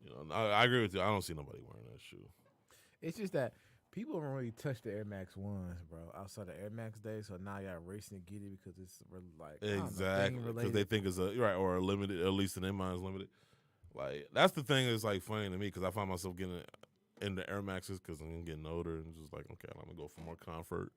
you know, I agree with you. I don't see nobody wearing that shoe. It's just that people don't really touch the Air Max ones, bro. Outside the Air Max day, so now y'all racing to get it because it's really like Exactly, because they think it's or a limited, at least in their minds, limited. Like that's the thing that's like funny to me because I find myself getting into Air Maxes because I'm getting older and just like, okay, I'm gonna go for more comfort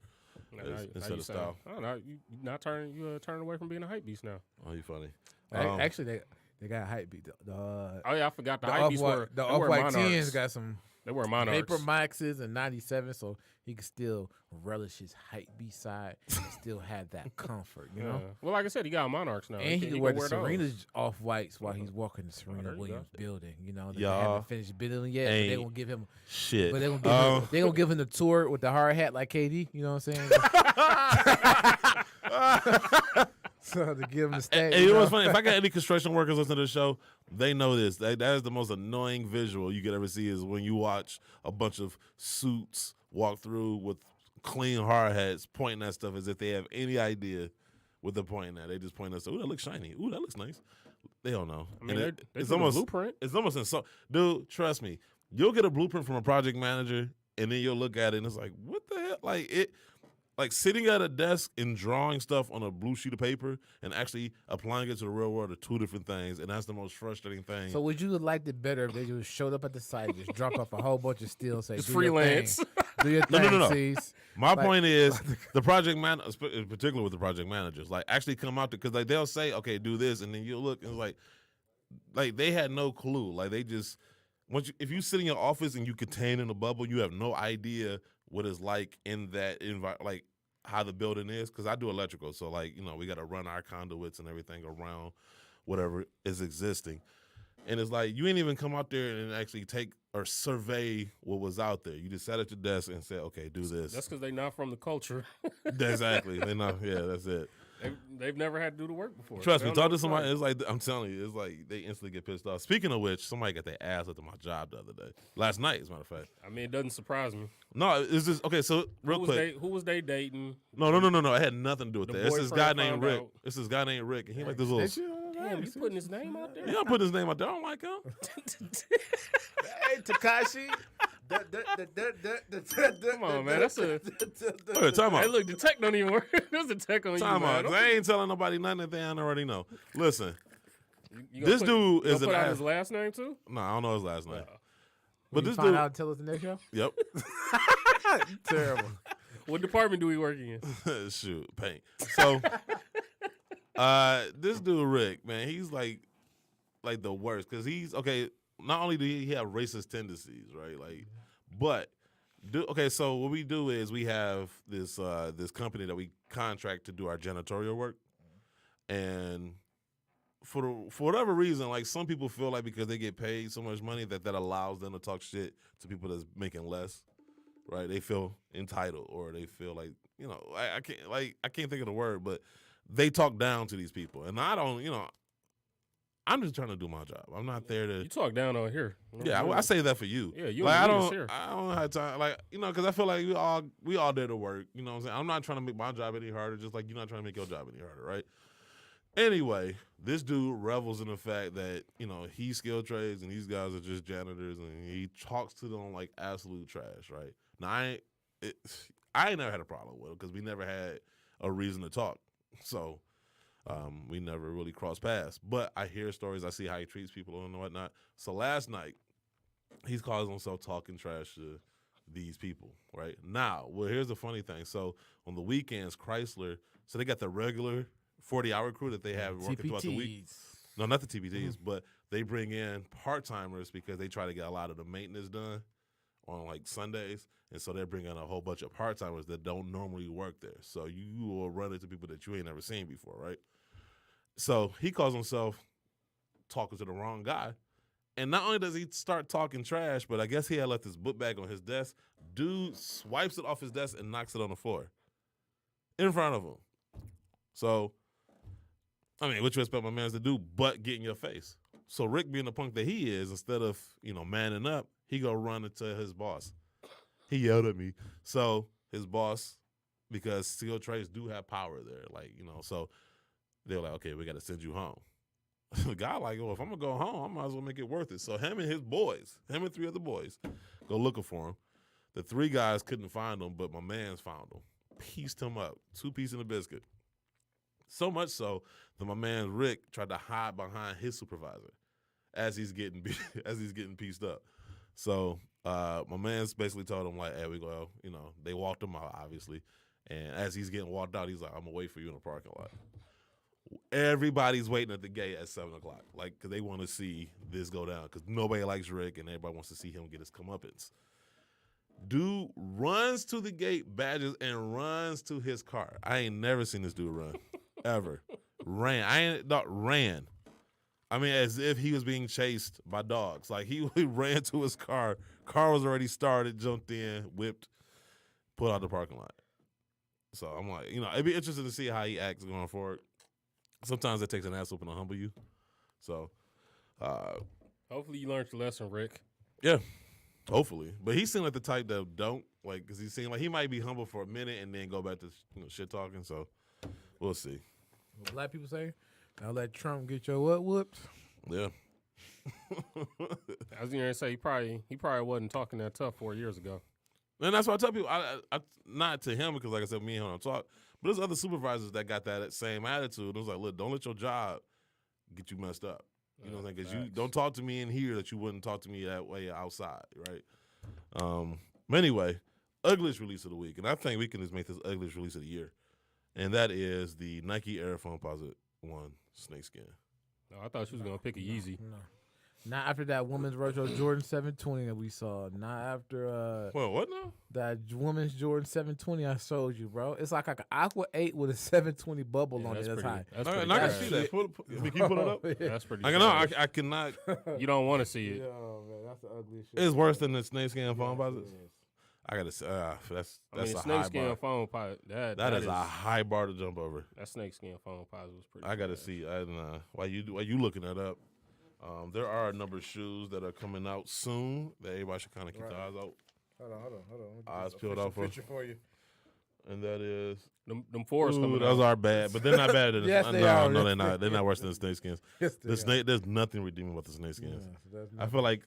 instead of style. I don't know. You turning away from being a hype beast now. Oh, you funny. Actually, they got hype beat. Oh yeah, I forgot the hype beast the Off-White 10s got some They wear Monarchs. Vapor Maxes and 97, so he can still relish his hype B side and still have that comfort, you know? Well, like I said, he got Monarchs now. And he can wear the those. Serena's Off-Whites while he's walking the Serena Williams building, you know? They Y'all haven't finished building yet, but they gonna give him shit. But they gonna give him the tour with the hard hat like KD, you know what I'm saying? So to give him the stage. Hey, you know what's funny? If I got any construction workers listening to the show, they know this. That is the most annoying visual you could ever see is when you watch a bunch of suits walk through with clean hard hats pointing at stuff as if they have any idea what they're pointing at. They just point at stuff. Ooh, that looks shiny. Ooh, that looks nice. They don't know. I mean, And it's almost blueprint. It's almost insult. Dude, trust me. You'll get a blueprint from a project manager, and then you'll look at it, and it's like, what the hell? Like sitting at a desk and drawing stuff on a blue sheet of paper and actually applying it to the real world are two different things, and that's the most frustrating thing. So would you have liked it better if they just showed up at the site, just drop off a whole bunch of steel, and say, It's do freelance. Your thing. Do your thing, No. Cease. My point is the project man, in particular with the project managers, like actually come out because like they'll say, okay, do this, and then you'll look and it's like they had no clue. Like they just if you sit in your office and you contain in a bubble, you have no idea what it's like in that environment, like how the building is. Because I do electrical, so like we got to run our conduits and everything around whatever is existing. And it's like you ain't even come out there and actually take or survey what was out there. You just sat at your desk and said, "Okay, do this." That's because they're not from the culture. Exactly. They not. Yeah, that's it. They've never had to do the work before. Trust me. Talk to somebody. It's like I'm telling you. It's like they instantly get pissed off. Speaking of which, somebody got their ass up to my job the other day. Last night, as a matter of fact. I mean, it doesn't surprise me. No, it's just okay. So real quick, who was they dating? No. It had nothing to do with The that. It's this guy named boyfriend Rick. found out. It's this guy named Rick, and he like this little. Damn, you putting his name out there? Yeah, I'm putting his name out there. I don't like him. Hey, Takashi. Come on, man. That's a. Wait, time out. Hey, look, the tech don't even work. There's a tech on Time you, out. man. 'Cause I ain't telling nobody nothing that they don't already know. Listen, You gonna this dude is put an out ass. his last name too. No, I don't know his last name. But this find dude. out and tell us the next show? Yep. Terrible. What department do we work in? Shoot, paint. So, this dude Rick, man, he's like the worst because he's okay. Not only do he have racist tendencies, right? So what we do is we have this company that we contract to do our janitorial work, and for whatever reason, like some people feel like because they get paid so much money that allows them to talk shit to people that's making less. Right, they feel entitled, or they feel like I can't think of the word, but they talk down to these people, and I don't, I'm just trying to do my job. I'm not there to. You talk down on here. Yeah, I say that for you. Yeah, you. Like, I don't. Here. I don't have time, because I feel like we all there to work. You know what I'm saying? I'm not trying to make my job any harder, just like you're not trying to make your job any harder, right? Anyway, this dude revels in the fact that he's skilled trades and these guys are just janitors, and he talks to them like absolute trash, right? Now, I ain't never had a problem with him because we never had a reason to talk. So we never really crossed paths. But I hear stories. I see how he treats people and whatnot. So last night, he's calling himself talking trash to these people, right? Now, well, here's the funny thing. So on the weekends, Chrysler, so they got the regular 40-hour crew that they have working throughout the week. No, not the TPTs, but they bring in part-timers because they try to get a lot of the maintenance done on like Sundays. And so they're bringing a whole bunch of part-timers that don't normally work there. So you will run into people that you ain't never seen before, right? So he calls himself talking to the wrong guy. And not only does he start talking trash, but I guess he had left his book bag on his desk. Dude swipes it off his desk and knocks it on the floor in front of him. So, I mean, what you expect my man to do but get in your face? So Rick being the punk that he is, instead of, manning up, he go run into his boss. He yelled at me. So his boss, because skilled trades do have power there, like, so they're like, okay, we got to send you home. The guy like, well, if I'm going to go home, I might as well make it worth it. So him and 3 other boys, go looking for him. The 3 guys couldn't find him, but my man's found him. Pieced him up. 2 pieces in a biscuit. So much so that my man Rick tried to hide behind his supervisor as he's getting pieced up. So my man's basically told him, like, hey, we go, they walked him out, obviously. And as he's getting walked out, he's like, I'm going to wait for you in the parking lot. Everybody's waiting at the gate at 7 o'clock, like, because they want to see this go down, because nobody likes Rick and everybody wants to see him get his comeuppance. Dude runs to the gate, badges, and runs to his car. I ain't never seen this dude run, ever. Ran. I mean, as if he was being chased by dogs. Like, he ran to his car. Car was already started, jumped in, whipped, pulled out the parking lot. So I'm like, it'd be interesting to see how he acts going forward. Sometimes it takes an ass whooping to humble you. So, hopefully you learned your lesson, Rick. Yeah, hopefully. But he seemed like the type that don't, like, because he seemed like he might be humble for a minute and then go back to shit talking. So, we'll see. What black people say, now let Trump get your what whooped. Yeah. I was going to say he probably wasn't talking that tough 4 years ago. And that's why I tell people, I not to him, because like I said, me and him don't talk, but there's other supervisors that got that same attitude. It was like, look, don't let your job get you messed up. You know what I'm saying? Because you don't talk to me in here that you wouldn't talk to me that way outside, right? But anyway, ugliest release of the week, and I think we can just make this ugliest release of the year, and that is the Nike Air Foamposite 1 snakeskin. No, I thought you was going to pick a Yeezy. No. Not after that women's retro Jordan 720 that we saw. Not after Well, what now? that women's Jordan 720 I showed you, bro. It's like an Aqua 8 with a 720 bubble on it. That's high. That's I pretty can trash. see that. Can you pull it up? That's pretty I know. trash. I cannot. You don't want to see it. Yo, man, that's the ugliest shit. It's worse than the snakeskin foam Yes, posits. it is. I gotta say, that's I mean, a high snakeskin bar. foam pot. That is a high bar to jump over. That snakeskin foam pot was pretty. I gotta trash. see. While you looking that up, there are a number of shoes that are coming out soon that everybody should kind of keep their eyes out. Hold on. Eyes peeled out for. Picture for you. And that is. Them fours Ooh, coming those out. are bad, but they're not better than. Yes, no, they are. no, they're not. They're not worse than the snakeskins. Yes, they are. There's nothing redeeming about the snakeskins. I feel like,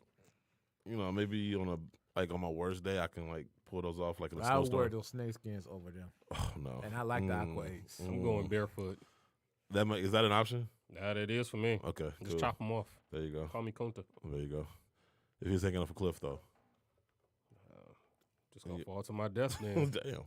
maybe on my worst day, I can like pull those off like in a I would wear snowstorm. those snakeskins over them. Oh no! And I like the Aqua 8s. I'm going barefoot. Is that an option? That it is for me. Okay, Just cool. chop them off. There you go. Call me Kunta. There you go. If he's taking off a cliff though. Just gonna fall to my death, man. Damn.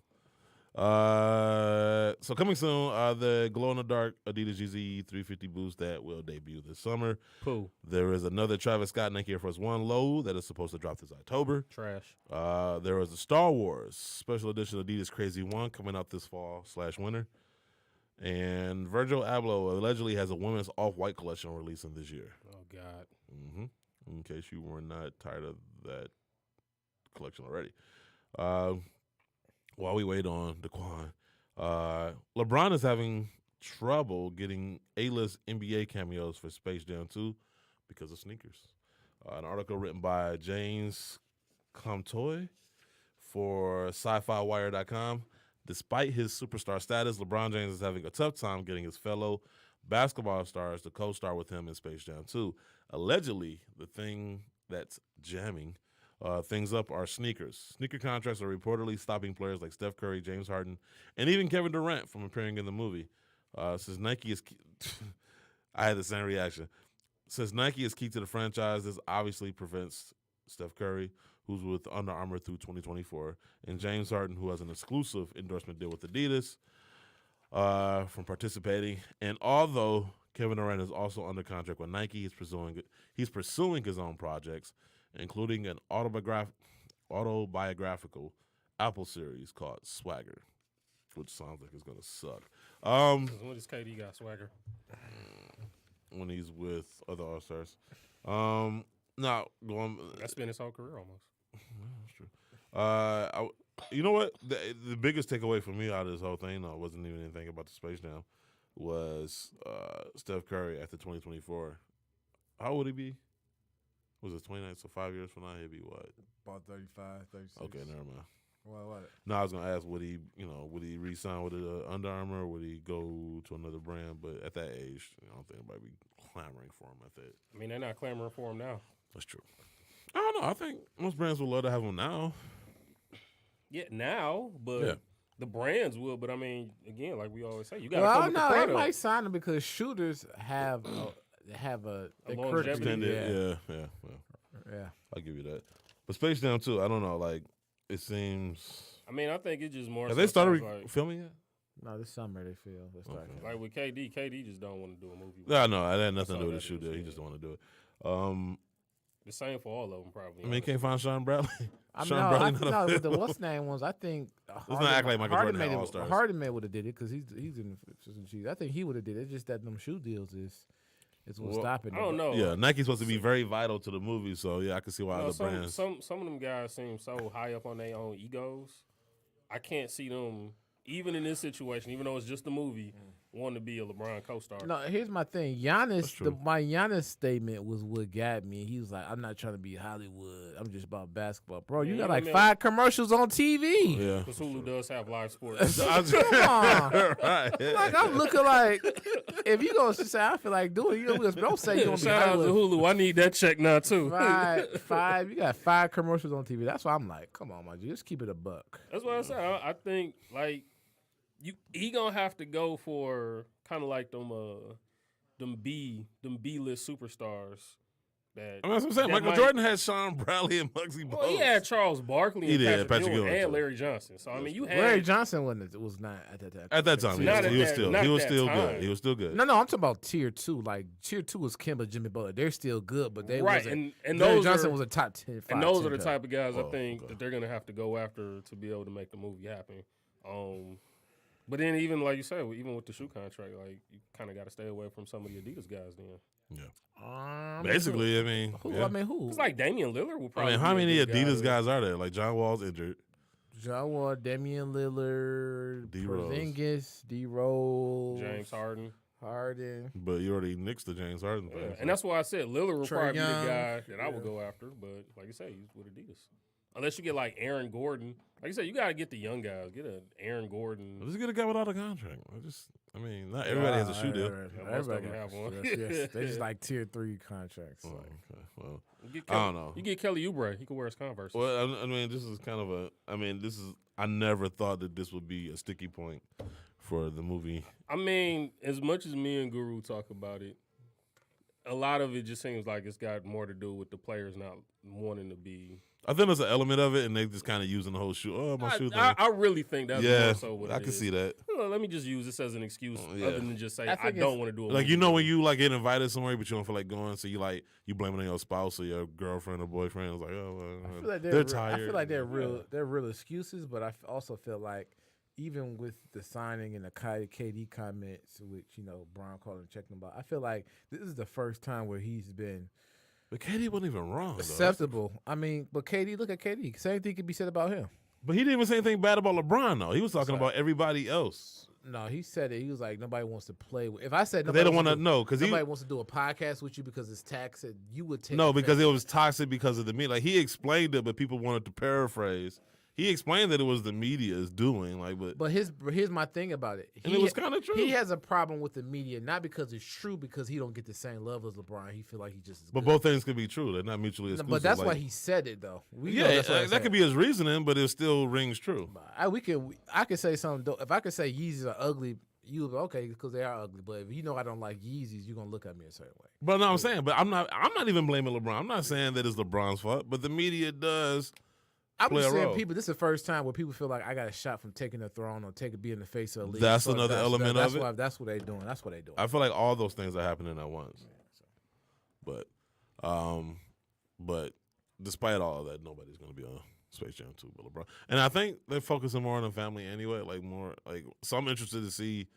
So coming soon, the glow in the dark Adidas Yeezy 350 boost that will debut this summer. Pooh. There is another Travis Scott Nike Air Force One low that is supposed to drop this October. Trash. There is a Star Wars special edition Adidas Crazy One coming out this fall/winter. And Virgil Abloh allegedly has a women's off-white collection releasing this year. Oh God. In case you were not tired of that collection already. While we wait on Daquan, LeBron is having trouble getting A-list NBA cameos for Space Jam 2 because of sneakers. An article written by James Comtoy for SciFiWire.com. Despite his superstar status, LeBron James is having a tough time getting his fellow basketball stars to co-star with him in Space Jam 2. Allegedly, the thing that's jamming things up are sneakers. Sneaker contracts are reportedly stopping players like Steph Curry, James Harden, and even Kevin Durant from appearing in the movie. Since Nike is I had the same reaction. Since Nike is key to the franchise, this obviously prevents Steph Curry, who's with Under Armour through 2024, and James Harden, who has an exclusive endorsement deal with Adidas, from participating. And although Kevin Durant is also under contract with Nike, he's pursuing his own projects, including an autobiographical Apple series called Swagger, which sounds like it's going to suck. When does KD got swagger? When he's with other All-Stars. Now, That's been his whole career almost. That's true. You know what? The biggest takeaway for me out of this whole thing, though, wasn't even anything about the Space Jam, was Steph Curry after 2024. How old would he be? Was it 29? So 5 years from now, he'd be what? about 35, 36. Okay, never mind. What? No, I was gonna ask, would he re-sign with Under Armour, or would he go to another brand? But at that age, I don't think anybody be clamoring for him at that. I mean, they're not clamoring for him now. That's true. I don't know. I think most brands would love to have him now. Yeah, now, but Yeah. the brands will. But I mean, again, like we always say, you got to Well, come I with the know they product. might sign him because shooters have a longevity. Extended, yeah. Yeah. I'll give you that. But Space Jam 2, I don't know. Like, it seems. I mean, I think it's just more. Have so they started like, filming yet? No, this summer they feel. They start. Okay. like with KD just don't want to do a movie. No, no, it had nothing to all do with the that shoot is, deal. He yeah. just don't want to do it. The same for all of them, probably. I mean, can't find Sean Bradley. I mean, Sean Bradley not with the available. what's name ones, I think. Let's not act like Michael Jordan had All-Stars. Harden would have did it because he's in the Chiefs. I think he would have did it. It's just that them shoe deals is what's stopping. I don't know. Yeah, Nike's supposed to be very vital to the movie, so yeah, I can see why other brands. Some of them guys seem so high up on their own egos. I can't see them, even in this situation, even though it's just a movie, wanting to be a LeBron co-star. No, here's my thing. My Giannis statement was what got me. He was like, "I'm not trying to be Hollywood. I'm just about basketball, bro. You got like 5 commercials on TV. Yeah, Because Hulu does have live sports. Come on." right. Like I'm looking like, if you gonna say I feel like doing, don't say you gonna be Shout out to Hollywood. Hulu. I need that check now too. Five. You got 5 commercials on TV. That's why I'm like, come on, my G, just keep it a buck. That's what I said. I think like he gonna have to go for kind of like them B list superstars. That I mean, that's what I'm saying. Michael Jordan had Sean Bradley and Muggsy Bogues. Well, he had Charles Barkley and Patrick Ewing and Larry Johnson. So I mean, you had Larry Johnson was not at that time. At that time, he was still good. He was still good. No, I'm talking about tier 2. Like tier 2 was Kemba, Jimmy Butler. They're still good, but they right. wasn't. And Larry those Johnson are, was a top 10. And those are the type of guys I think okay. that they're gonna have to go after to be able to make the movie happen. But then even like you said, even with the shoe contract, like you kind of got to stay away from some of the Adidas guys. Then Basically, I mean, who? it's like Damian Lillard will I probably. mean, how be a many good Adidas guys are there? Like John Wall's injured. John Wall, Damian Lillard, D-Rose. Porzingis, D-Rose, James Harden. But you already nixed the James Harden thing. Yeah. so. And that's why I said Lillard will Trae probably be Young. the guy that I would go after. But like you say, he's with Adidas. Unless you get like Aaron Gordon. Like you said, you got to get the young guys. Get an Aaron Gordon. Just get a guy without a contract. I mean, not everybody has a shoe deal. Most of them have one. Yes. They just like tier 3 contracts. Oh, okay. Well, I don't know. You get Kelly Oubre. He can wear his Converse. Well, I mean, this is kind of I never thought that this would be a sticky point for the movie. I mean, as much as me and Guru talk about it, a lot of it just seems like it's got more to do with the players not wanting to be. I think there's an element of it, and they just kind of using the whole shoe. Oh, my shoe thing. I really think that's Yeah, more so what I it can is. see that. Well, let me just use this as an excuse, yeah. other than just say I I think don't want to do it. Like, you know, when you like get invited somewhere, but you don't feel like going, so you blame it on your spouse or your girlfriend or boyfriend. It's like, oh, well, I feel like they're tired. I feel like they're real excuses, but I also feel like even with the signing and the KD comments, which Brian called and checked him about, I feel like this is the first time where he's been But KD wasn't even wrong. acceptable. I mean, but KD, look at KD. Same thing could be said about him. But he didn't even say anything bad about LeBron, though. He was talking about everybody else. No, he said it. He was like, nobody wants to play with. If I said They don't want to know because nobody wants to do a podcast with you because it's tax, you would take no, because it was toxic because of the media. Like, he explained it, but people wanted to paraphrase. He explained that it was the media is doing, But here's my thing about it. And it was kinda true. He has a problem with the media, not because it's true, because he don't get the same love as LeBron. He feel like he just. But both things could be true. They're not mutually exclusive. But that's why he said it, though. That could be his reasoning, but it still rings true. I could say something. If I could say Yeezys are ugly, you would be okay because they are ugly. But if I don't like Yeezys, you're gonna look at me a certain way. But no, I'm saying, I'm not even blaming LeBron. I'm not saying that it's LeBron's fault, but the media does. I'm just saying, role. people. This is the first time where people feel like I got a shot from taking the throne or being the face of the league. That's another element of it. That's what they're doing. That's what they're doing. I feel like all those things are happening at once. But despite all of that, nobody's going to be on Space Jam 2 but LeBron. And I think they're focusing more on the family anyway. So I'm interested to see.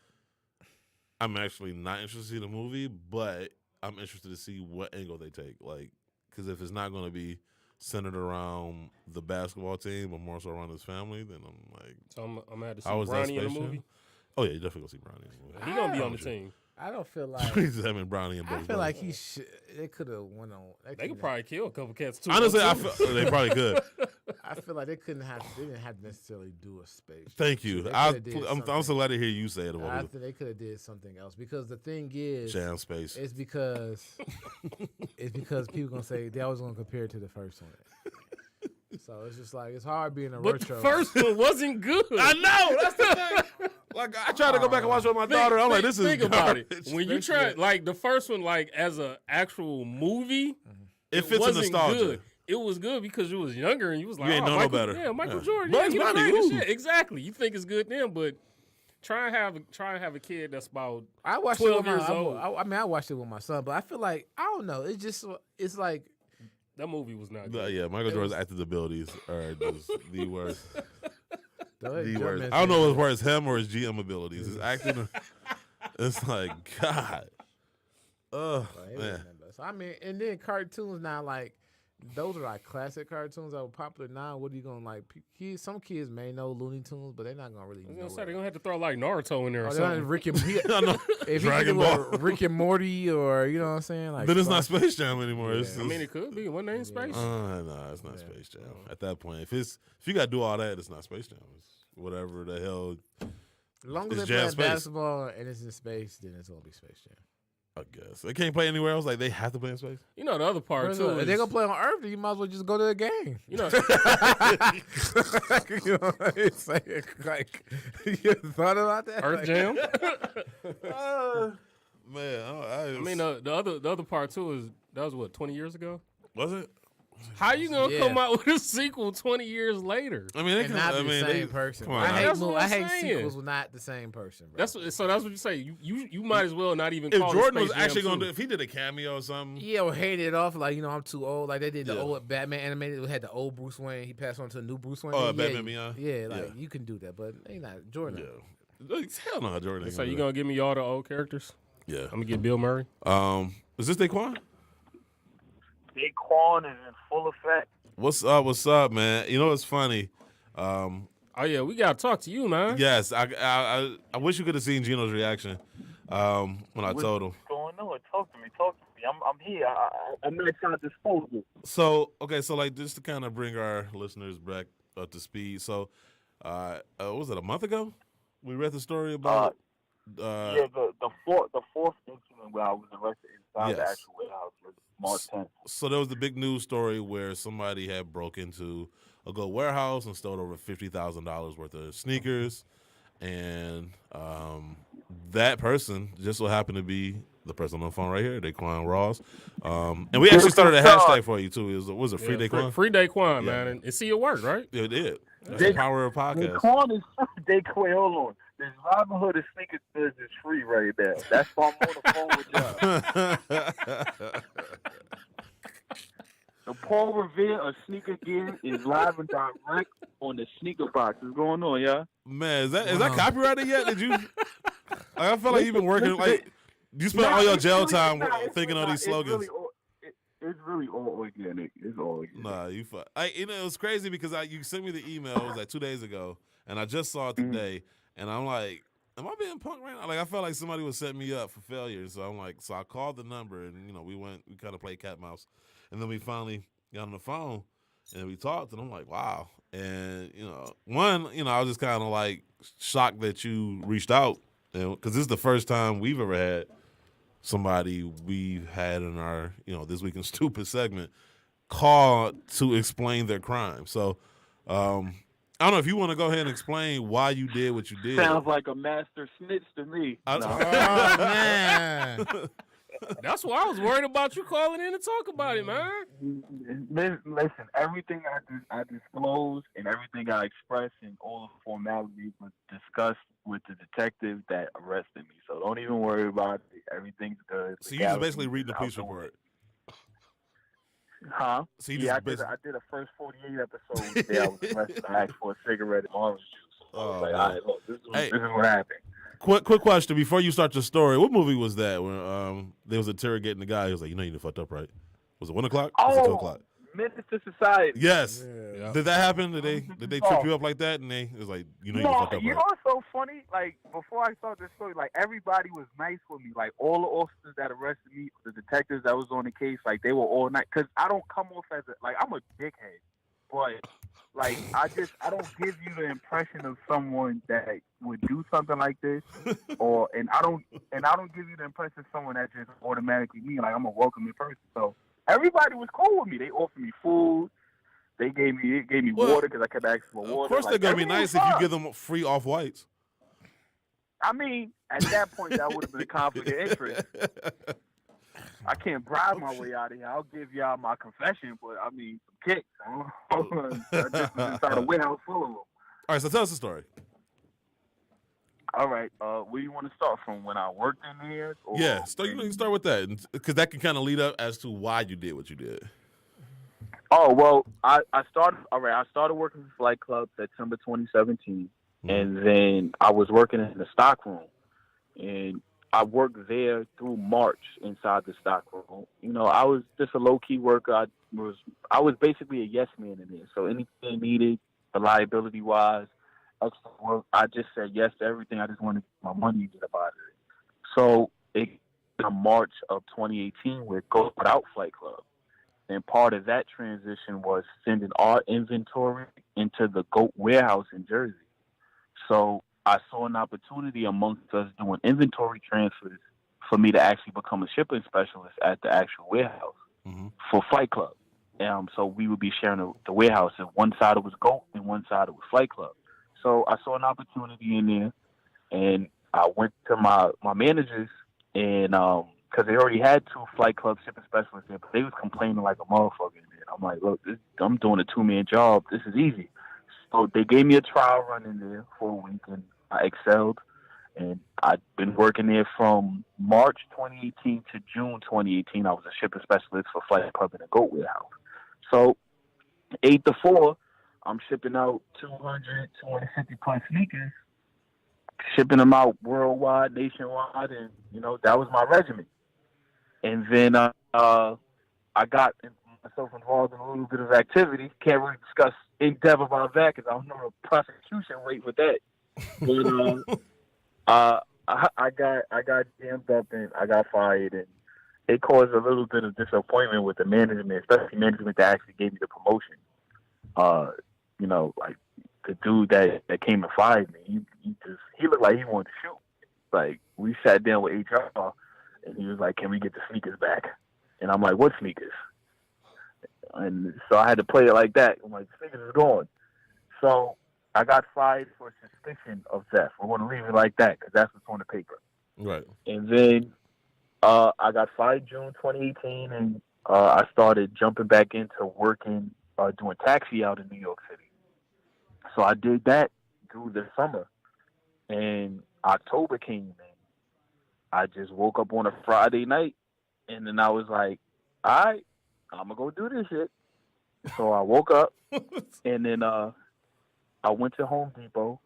I'm actually not interested to see the movie, but I'm interested to see what angle they take. Because if it's not going to be centered around the basketball team, but more so around his family, then I'm like. So I'm gonna have to see How was that Bronny in the Space movie. Jam? Oh yeah, you definitely go see Bronny in the movie. He gonna be on the team. I don't feel like. He's having Brownie and I Bugs feel like Bunny. they could have went on. They could probably kill a couple cats too. Honestly, I feel they probably could. I feel like they didn't have to necessarily do a space. Thank you. They I'm coulda did so something. glad to hear you say it. I About think they could have did something else because the thing is, Jam Space. it's because people gonna say they always gonna compare it to the first one. So it's just like it's hard being a But retro. the first one wasn't good. I know. That's the thing. Like I tried to go back and watch it with my daughter. I'm like, this is think about it. garbage. When you try like the first one, like as an actual movie, It fits in wasn't nostalgia. Good. It was good because you was younger and you was like, You ain't know no Michael, better. Yeah, Michael Yeah. Jordan. Bugs Yeah, Bunny, he was ooh. shit. Exactly. You think it's good then, but try and have a kid that's about I watched 12 it with years my, old. I watched it with my son, but I feel like I don't know. It's like that movie was not good. Yeah, Michael Jordan's acting abilities are just the worst. The worst. Jumpman's I don't know good. as far as him or his GM abilities. His acting, it's like God. Oh Like, it man. wasn't that bad. So I mean, and then cartoons now, like those are like classic cartoons that were popular now. What are you gonna like? Kids, some kids may know Looney Tunes, but they're not gonna really I was know. gonna say it. they're gonna have to throw like Naruto in there or Oh, they're not something. Rick and I know. if you Dragon think Ball. about Rick and Morty, or you know what I'm saying? Like Then it's not Star- Space Jam anymore. It's I mean, it could be. Wasn't they in space? no, it's not Space Jam. At that point, if you got to do all that, it's not Space Jam. It's whatever the hell. as long it's as Jam they play Space. basketball and it's in space, then it's gonna be Space Jam. I guess they can't play anywhere else. Like they have to play in space. You know the other part too. If Is, they're gonna play on Earth, then you might as well just go to the game. you know, You know what I'm saying? Like, you thought about that? Earth Like- Jam. Man, I mean, the other part too is that was what 20 years ago. was it? How you gonna Yeah. come out with a sequel 20 years later? I mean, they And can. not I be mean, the they, same person. Come on, I now. hate, That's what I I'm hate saying. sequels with not the same person, bro. That's what you say. You might as well not even. If call Jordan it was Space Jam actually going 2. to, if he did a cameo or something, Yeah, or hated it off like, I'm too old. Like they did the Yeah. old Batman animated. It had the old Bruce Wayne. He passed on to the new Bruce Wayne. Oh, Yeah, Batman Beyond? Yeah, like Yeah. you can do that, but they not Jordan. yeah, like, hell no, Jordan. ain't So gonna you do gonna give me all the old characters? that. Yeah. I'm gonna get Bill Murray. Is this Daquan? Daquan is in full effect. What's up? What's up, man? You know what's funny? Oh yeah, we gotta talk to you, man. Yes, I wish you could have seen Gino's reaction when I told him. What's going on? Talk to me. I'm here. I'm not trying to disposal. So okay, so like just to kind of bring our listeners back up to speed. So, what was it a month ago? We read the story about. Yeah, the fourth incident where I was arrested inside the Yes. actual warehouse was March 10th. So there was the big news story where somebody had broke into a gold warehouse and stole over $50,000 worth of sneakers, and that person just so happened to be the person on the phone right here, Daquan Ross. And we actually started a hashtag for you too. Was it Free Yeah, Daquan? Free Daquan, Yeah. man, and see it work, right? Yeah, it did. That's the power of podcast. Daquan is Daquan. Hold on. This Robinhood of sneaker goods is free right now. That's why I'm on the phone with y'all. The Paul Revere of sneaker gear is live and direct on the sneaker box. What's going on, y'all? Man, is that copyrighted yet? Did you? I feel like you've been working like you spent all your jail time thinking of these slogans. It's really all organic. It's all organic. Nah, you. It was crazy because you sent me the email. It was like 2 days ago, and I just saw it today, and I'm like, am I being punked right now? Like I felt like somebody was setting me up for failure. So I'm like, so I called the number, and we kind of played cat and mouse, and then we finally got on the phone, and we talked, and I'm like, wow. And I was just kind of like shocked that you reached out, because this is the first time we've ever had somebody we've had in our This Week in Stupid segment call to explain their crime. So I don't know if you want to go ahead and explain why you did what you did. Sounds like a master snitch to me. Oh man, That's why I was worried about you calling in to talk about it, man. Listen, everything I disclosed and everything I expressed and all the formalities was discussed with the detective that arrested me. So don't even worry about it. Everything's good. So you just basically reading the police report. Huh? So you Yeah, just I did a first 48 episodes there. I was arrested. I asked for a cigarette and orange juice. So I was like, man. all right, look, this is what happened. Quick question before you start your story. What movie was that when they was interrogating the guy? He was like, you done fucked up, right? Was it 1 o'clock? Was it 2 o'clock? Menace to society. Yes. Yeah. Did that happen? Did they trip you up like that? And it was like, you know, you fucked up. You Right? know what's so funny? Like, before I started this story, like, everybody was nice with me. Like, all the officers that arrested me, the detectives that was on the case, like, they were all nice. Because I don't come off as I'm a dickhead. But, like, I don't give you the impression of someone that would do something like this. And I don't give you the impression of someone that just automatically me, like, I'm a welcoming person. So, everybody was cool with me. They offered me food. They gave me water because I kept asking for water. Of course, they're gonna be nice if you give them free off whites. I mean, at that point, that would have been a conflict of interest. I can't bribe my way out of here. I'll give y'all my confession, but I mean, some kicks. I just was inside a warehouse full of them. All right, so tell us the story. All right, where you want to start from? When I worked in here? Yeah, you can start with that because that can kind of lead up as to why you did what you did. Oh well, I started working for Flight Club September 2017, and then I was working in the stock room, and I worked there through March inside the stock room. You know, I was just a low key worker. I was basically a yes man in there. So anything needed, reliability wise, extra work, I just said yes to everything. I just wanted to get my money and get up out of it. So in March of 2018, we go without Flight Club. And part of that transition was sending our inventory into the GOAT warehouse in Jersey. So I saw an opportunity amongst us doing inventory transfers for me to actually become a shipping specialist at the actual warehouse for Flight Club. So we would be sharing the warehouse. And one side it was GOAT and one side it was Flight Club. So I saw an opportunity in there, and I went to my managers, and because they already had 2 Flight Club shipping specialists there, but they was complaining like a motherfucker in there. I'm like, look, I'm doing a 2-man job. This is easy. So they gave me a trial run in there for a week, and I excelled. And I've been working there from March 2018 to June 2018. I was a shipping specialist for Flight Club in the GOAT warehouse. So 8 to 4, I'm shipping out 250 plus sneakers, shipping them out worldwide, nationwide, and, you know, that was my regimen. And then I got myself involved in a little bit of activity. Can't really discuss in depth about that because I don't know the prosecution rate with that. But I got jammed up and I got fired, and it caused a little bit of disappointment with the management, especially management that actually gave me the promotion. You know, like the dude that came and fired me, he looked like he wanted to shoot. Like, we sat down with HR, and he was like, "Can we get the sneakers back?" And I'm like, "What sneakers?" And so I had to play it like that. I'm like, "Sneakers is gone." So I got fired for suspicion of theft. We're going to leave it like that because that's what's on the paper. Right. And then I got fired June 2018, and I started jumping back into working, doing taxi out in New York City. So I did that through the summer, and October came in. I just woke up on a Friday night, and then I was like, all right, I'm going to go do this shit. So I woke up, and then I went to Home Depot,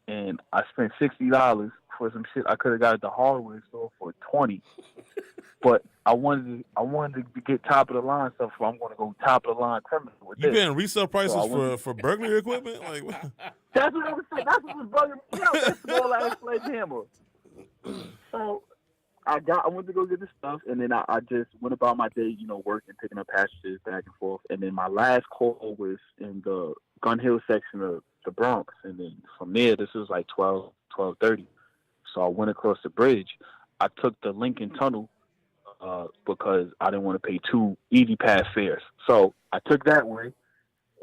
and I spent $60 for some shit I could have got at the hardware store for $20. But I wanted to get top of the line stuff, so I'm going to go top of the line criminal with You this. paying resale prices for burglary equipment? Like, what? That's what I was saying. That's what was bugging me out. That's small ass sledgehammer. So I went to go get the stuff, and then I just went about my day, you know, working, picking up packages back and forth. And then my last call was in the Gun Hill section of the Bronx, and then from there, this was like 12:30. So I went across the bridge. I took the Lincoln Tunnel because I didn't want to pay 2 Easy Pass fares. So I took that way,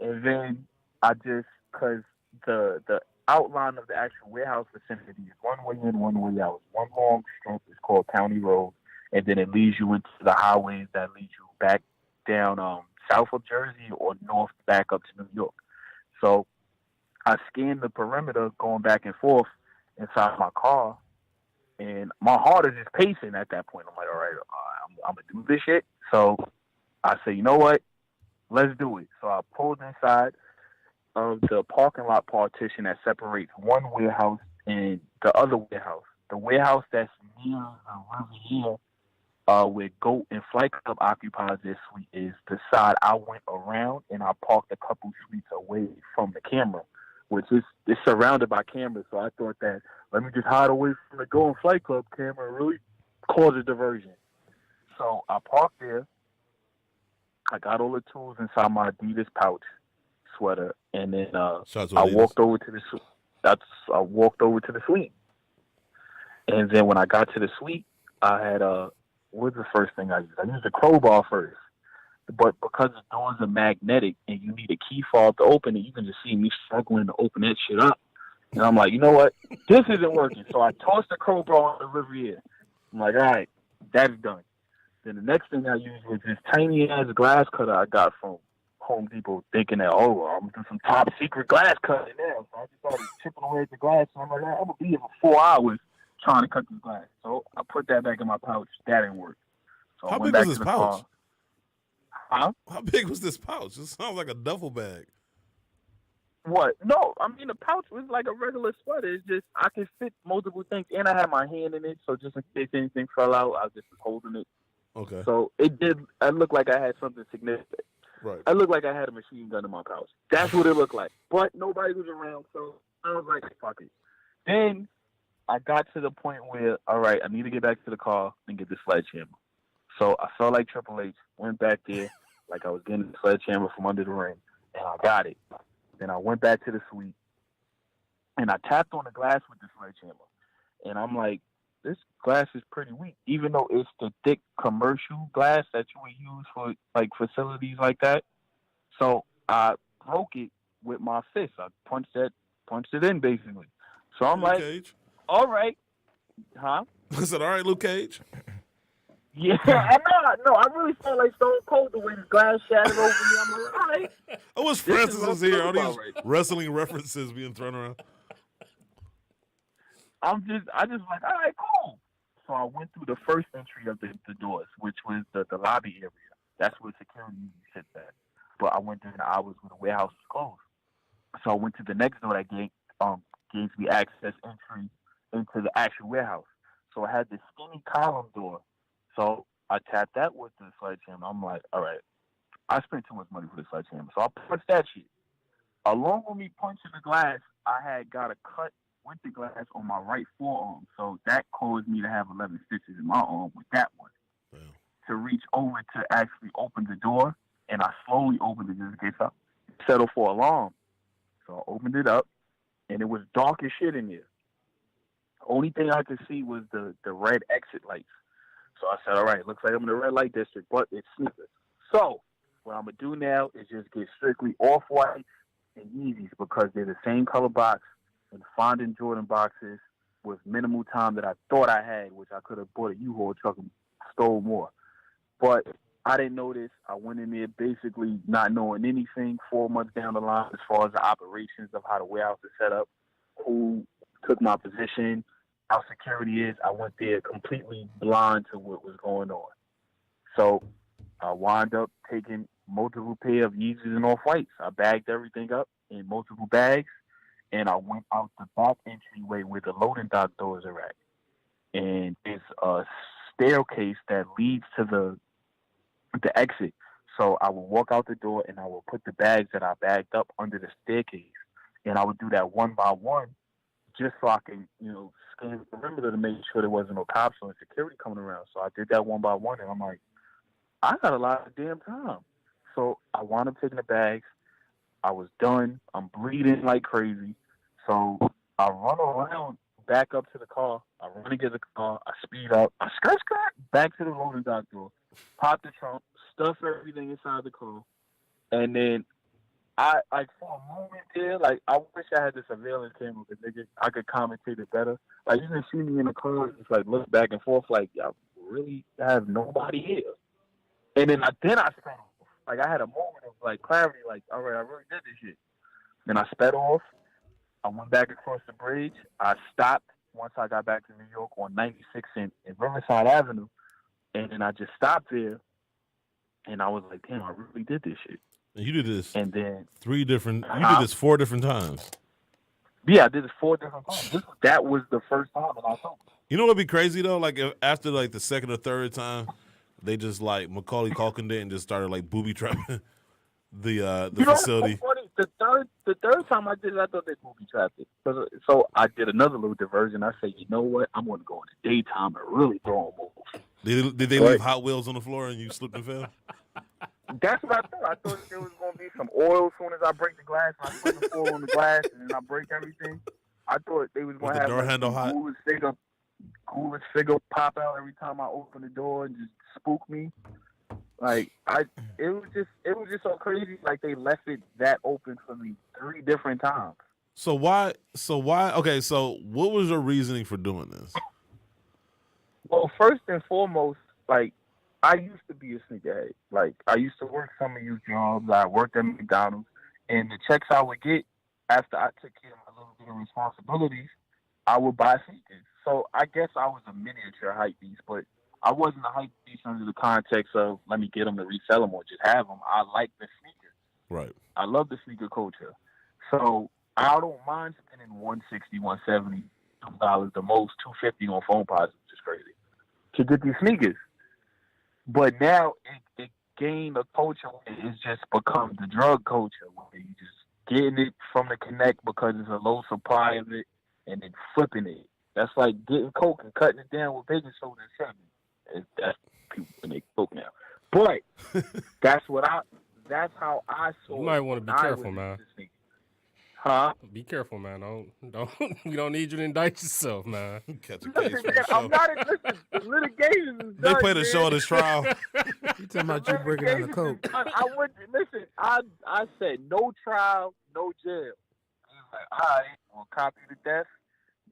and then because the outline of the actual warehouse vicinity is one way in, one way out. One long strip is called County Road, and then it leads you into the highways that lead you back down south of Jersey or north back up to New York. So I scanned the perimeter going back and forth inside my car, and my heart is just pacing at that point. I'm like, all right, I'm going to do this shit. So I said, you know what? Let's do it. So I pulled inside of the parking lot partition that separates one warehouse and the other warehouse. The warehouse that's near the river here where GOAT and Flight Club occupies their suite is the side I went around, and I parked a couple suites away from the camera, which is surrounded by cameras. So I thought that let me just hide away from the GOAT and Flight Club camera and really cause a diversion. So I parked there. I got all the tools inside my Adidas pouch sweater, and then I walked over to the suite. I walked over to the suite, and then when I got to the suite, I had what's the first thing I used? I used a crowbar first, but because the doors are magnetic and you need a key fob to open it, you can just see me struggling to open that shit up. And I'm like, you know what? This isn't working. So I tossed the crowbar on the Riviera. I'm like, all right, that's done. Then the next thing I used was this tiny ass glass cutter I got from Home Depot, thinking that, I'm gonna do some top secret glass cutting now. So I just started chipping away at the glass. So I'm like, I'm gonna be here for 4 hours trying to cut this glass. So I put that back in my pouch. That didn't work. So How I went big back was to this the pouch? car. Huh? How big was this pouch? It sounds like a duffel bag. What? No, I mean the pouch was like a regular sweater. It's just I could fit multiple things, and I had my hand in it, so just in case anything fell out, I just was holding it. Okay. So it did. I looked like I had something significant. Right. I looked like I had a machine gun in my pouch. That's what it looked like. But nobody was around, so I was like, fuck it. Then I got to the point where, all right, I need to get back to the car and get the sledgehammer. So I felt like Triple H, went back there like I was getting the sledgehammer from under the ring, and I got it. Then I went back to the suite, and I tapped on the glass with the sledgehammer. And I'm like, this glass is pretty weak, even though it's the thick commercial glass that you would use for like facilities like that. So I broke it with my fist. I punched it in basically. So I'm Luke like, Cage. all right, huh? I said, all right, Luke Cage. Yeah, no, I really felt like Stone Cold the way the glass shattered over me. I'm like, all right. I wish This Francis is what was I'm here. All talking these about right wrestling references being thrown around. I just like, all right, cool. So I went through the first entry of the doors, which was the lobby area. That's where security usually sits at. But I went during the hours when the warehouse was closed. So I went to the next door that gave me access entry into the actual warehouse. So I had this skinny column door. So I tapped that with the sledgehammer. I'm like, all right, I spent too much money for the sledgehammer. So I punched that shit. Along with me punching the glass, I had got a cut with the glass on my right forearm. So that caused me to have 11 stitches in my arm with that one. Damn. To reach over to actually open the door, and I slowly opened it just in case I settled for alarm. So I opened it up, and it was dark as shit in there. Only thing I could see was the red exit lights. So I said, all right, looks like I'm in the red light district, but it's sneakers. So what I'm going to do now is just get strictly off-white and Yeezys because they're the same color box and fondant Jordan boxes with minimal time that I thought I had, which I could have bought a U-Haul truck and stole more. But I didn't know this. I went in there basically not knowing anything 4 months down the line as far as the operations of how the warehouse is set up, who took my position, how security is. I went there completely blind to what was going on. So I wound up taking multiple pair of Yeezys and Off-Whites. I bagged everything up in multiple bags, and I went out the back entryway where the loading dock doors are at. And there's a staircase that leads to the exit. So I would walk out the door, and I would put the bags that I bagged up under the staircase. And I would do that one by one just so I can, scan the perimeter to make sure there wasn't no cops or security coming around. So I did that one by one, and I'm like, I got a lot of damn time. So I wound up taking the bags. I was done. I'm bleeding like crazy. So I run around back up to the car. I run to get the car. I speed up. I skirt back to the loading dock door. Pop the trunk. Stuff everything inside the car. And then I for a moment there, like I wish I had the surveillance camera because I could commentate it better. Like you can see me in the car, just like look back and forth, like y'all really have nobody here. And then I sped off. Like I had a moment of like clarity, like all right, I really did this shit. Then I sped off. I went back across the bridge. I stopped once I got back to New York on 96 in Riverside Avenue, and then I just stopped there. And I was like, damn, I really did this shit. And you did this and then 4 different times. Yeah, I did it 4 different times. That was the first time in October. You know what'd be crazy though? Like if after like the second or third time, they just like Macaulay Culkin did and just started like booby trapping the facility. What's so funny? The third time I did it, I thought they booby trapped it. So I did another little diversion. I said, you know what? I'm going to go in the daytime and really throw them balls. Did they leave Hot Wheels on the floor and you slipped and fell? That's what I thought. I thought there was going to be some oil as soon as I break the glass. And I put the foil on the glass and then I break everything. I thought they was going to have door handle hot? Coolest figure pop out every time I open the door and just spook me. Like it was just so crazy. Like they left it that open for me 3 different times. So why? Okay, so what was your reasoning for doing this? Well, first and foremost, like I used to be a sneakerhead. Like I used to work some of these jobs. I worked at McDonald's, and the checks I would get after I took care of my little bit of responsibilities, I would buy sneakers. So I guess I was a miniature hype beast, but I wasn't a hype beast under the context of let me get them to resell them or just have them. I like the sneakers. Right. I love the sneaker culture. So I don't mind spending $160, $170, $2, the most $250 on phone pods, which is crazy, to get these sneakers. But now it gained a culture where it's just become the drug culture where you just getting it from the connect because it's a low supply of it and then flipping it. That's like getting coke and cutting it down with baking soda and cinnamon. That's people when they coke now. But that's how I saw. You might want to be careful, man. Huh? Be careful, man. Don't. We don't need you to indict yourself, man. Catch a case for the show. I'm not listen. The litigation is They done, played a man. show at this trial. You talking about you breaking out a coke? I would listen. I said no trial, no jail. He was like, all right, we'll copy to death,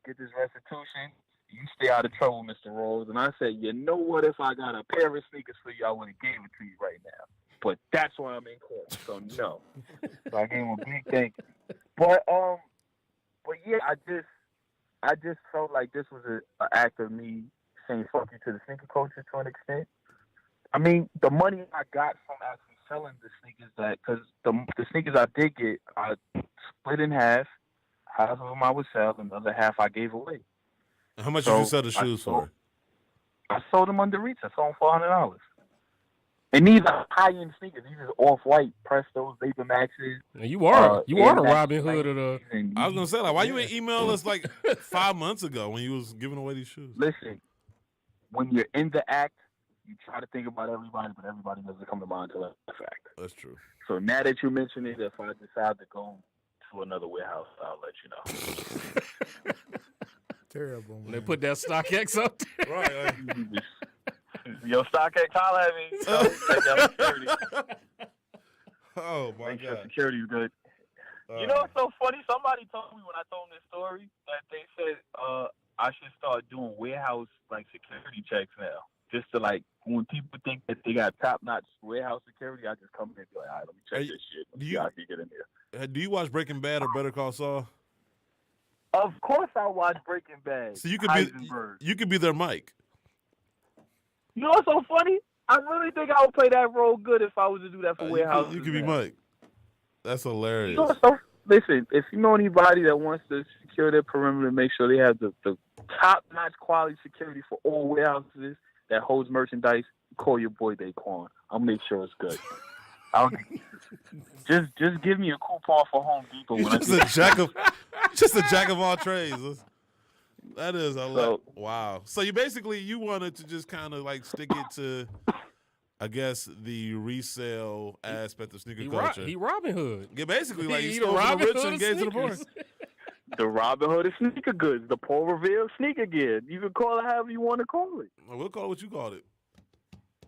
get this restitution. You stay out of trouble, Mr. Rose. And I said, you know what? If I got a pair of sneakers for you, I would have gave it to you right now. But that's why I'm in court. So no. So I gave him a big thank you. But yeah, I just felt like this was an act of me saying fuck you to the sneaker culture to an extent. I mean, the money I got from actually selling the sneakers, because the sneakers I did get, I split in half. Half of them I would sell, and the other half I gave away. How much did you sell the shoes for? I sold them under reach. I sold them for $400. And these are high-end sneakers. These are off-white Prestos, Vapor Maxes. You are the Robin Hood of the. I was gonna say, like, why you ain't email us like 5 months ago when you was giving away these shoes? Listen, when you're in the act, you try to think about everybody, but everybody doesn't come to mind until after the fact. That's true. So now that you mention it, if I decide to go to another warehouse, I'll let you know. Terrible. Man. When they put that StockX up there. Right. Yo, StockX, holla at me. Take out security. Oh my Make sure God. security's good. You know what's so funny? Somebody told me when I told them this story that they said I should start doing warehouse like security checks now. Just to like when people think that they got top-notch warehouse security, I just come in and be like, all right, let me check this shit. Let me see how I can get in there. Do you watch Breaking Bad or Better Call Saul? Of course, I watch Breaking Bad. So you could Heisenberg. be their Mike. You know what's so funny? I really think I would play that role good if I was to do that for warehouse. You could be Mike. That's hilarious. You know, so, listen, if you know anybody that wants to secure their perimeter, make sure they have the top-notch quality security for all warehouses that holds merchandise, call your boy Daquan. I'll make sure it's good. Just give me a coupon for Home Depot. Just a jack of all trades. That is a lot. Wow. So you wanted to just kind of like stick it to, I guess, the resale aspect of sneaker culture. He Robin Hood. Yeah, basically, like He stole the from the Robin rich Hood and of gave to the poor. sneakers. The Robin Hood of sneaker goods, the Paul Revere sneaker gear. You can call it however you want to call it. Well, we'll call it what you called it.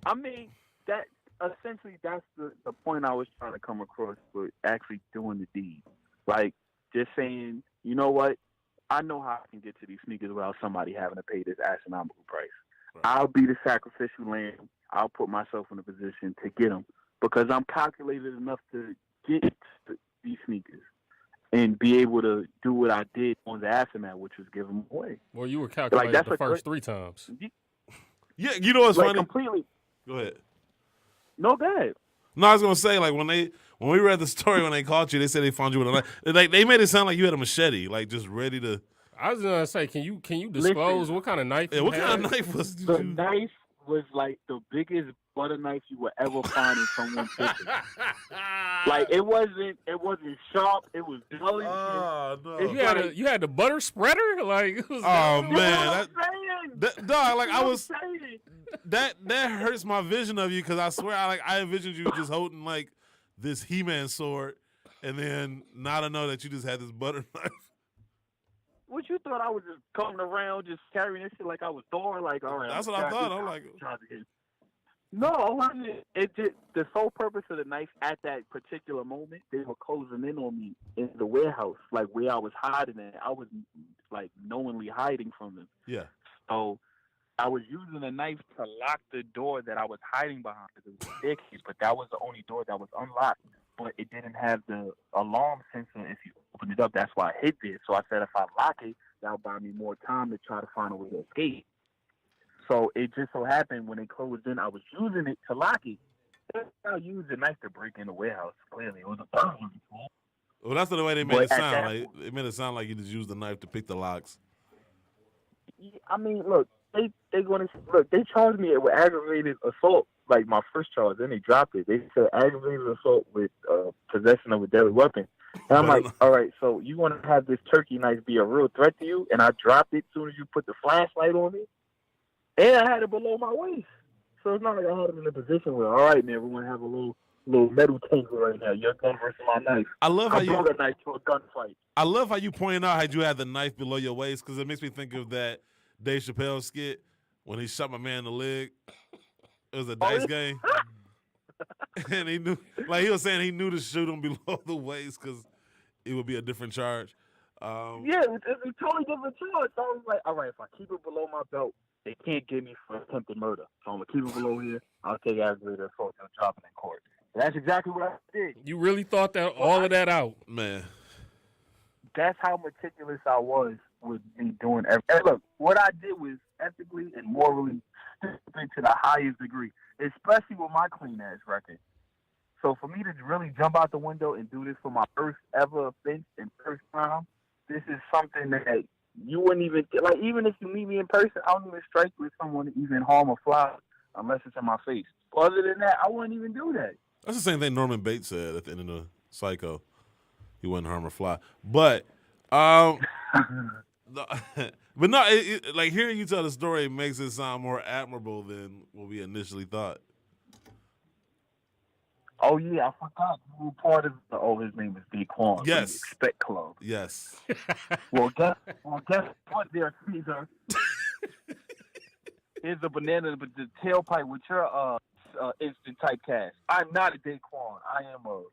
I mean, that essentially that's the point I was trying to come across with actually doing the deed. Like, just saying, you know what? I know how I can get to these sneakers without somebody having to pay this astronomical price. Right. I'll be the sacrificial lamb. I'll put myself in a position to get them because I'm calculated enough to get these sneakers and be able to do what I did on the aftermath, which was give them away. Well, you were calculating like, the first 3 times. Yeah, you know what's like funny? Completely. Go ahead. No, go ahead. No, I was gonna say, like when we read the story when they caught you, they said they found you with a knife. Like they made it sound like you had a machete, like just ready to. I was gonna say, can you disclose what kind of knife? Yeah, you what had? kind of knife was The you? knife was like the biggest butter knife you would ever find in someone's kitchen. Like it wasn't sharp. It was dull as Oh no! It's You had the butter spreader, like it was. Oh shit. man, That's what dog, like I I'm was saying. that hurts my vision of you because I swear I envisioned you just holding like this He-Man sword, and then now to know that you just had this butter knife. What you thought I was just coming around just carrying this shit like I was Thor? Like, all right. That's what I thought. I'm like, no, it did. The sole purpose of the knife at that particular moment, they were closing in on me in the warehouse, like where I was hiding at. I was like knowingly hiding from them. yeah. So I was using a knife to lock the door that I was hiding behind because it was a staircase, but that was the only door that was unlocked. But it didn't have the alarm sensor if you open it up. That's why I hid there. So I said if I lock it, that'll buy me more time to try to find a way to escape. So it just so happened when they closed in, I was using it to lock it. I used the knife to break in the warehouse. Clearly, it was a burglary. Well, that's the way they made But it at sound. that Like it made it sound like you just used the knife to pick the locks. I mean, look, they going to look. They charged me with aggravated assault, like my first charge. Then they dropped it. They said aggravated assault with possession of a deadly weapon. And I'm like, all right, so you want to have this turkey knife be a real threat to you? And I dropped it as soon as you put the flashlight on me, and I had it below my waist. So it's not like I had it in a position where, all right, man, we're gonna have a little metal tangle right now. Your gun versus my knife. I love how I brought a knife to a gunfight. I love how you pointed out how you had the knife below your waist because it makes me think of that Dave Chappelle skit when he shot my man in the leg. It was a dice game, and he knew, like he was saying, he knew to shoot him below the waist because it would be a different charge. Yeah, it's a totally different charge. So I was like, all right, if I keep it below my belt, they can't get me for attempted murder. So I'm gonna keep it below here. I'll take aggravated assault and drop it in court. And that's exactly what I did. You really thought that all of that out, Man. That's how meticulous I was with me doing everything. And look, what I did was ethically and morally stupid to the highest degree, especially with my clean ass record. So for me to really jump out the window and do this for my first ever offense and first time, this is something that you wouldn't even like. Even if you meet me in person, I don't even strike with someone to even harm a fly unless it's in my face. Other than that, I wouldn't even do that. That's the same thing Norman Bates said at the end of the Psycho. He wouldn't harm a fly. But, but no, like hearing you tell the story makes it sound more admirable than what we initially thought. Oh yeah, I forgot. You were part of his name is Daquan. Yes. The Expect Club. Yes. Well, guess what? There, Caesar. Here's a banana, but the tailpipe with your instant typecast. I'm not a Daquan. I am a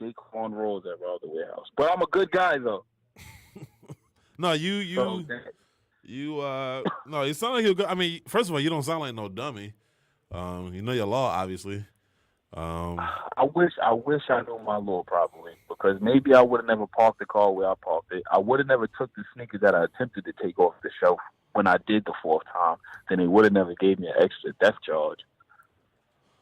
Daquan Rose at the warehouse. But I'm a good guy though. No, no, you sound like you're good. I mean, first of all, you don't sound like no dummy. You know your law, obviously. I wish I knew my law properly because maybe I would have never parked the car where I parked it. I would have never took the sneakers that I attempted to take off the shelf when I did the fourth time. Then they would have never gave me an extra theft charge.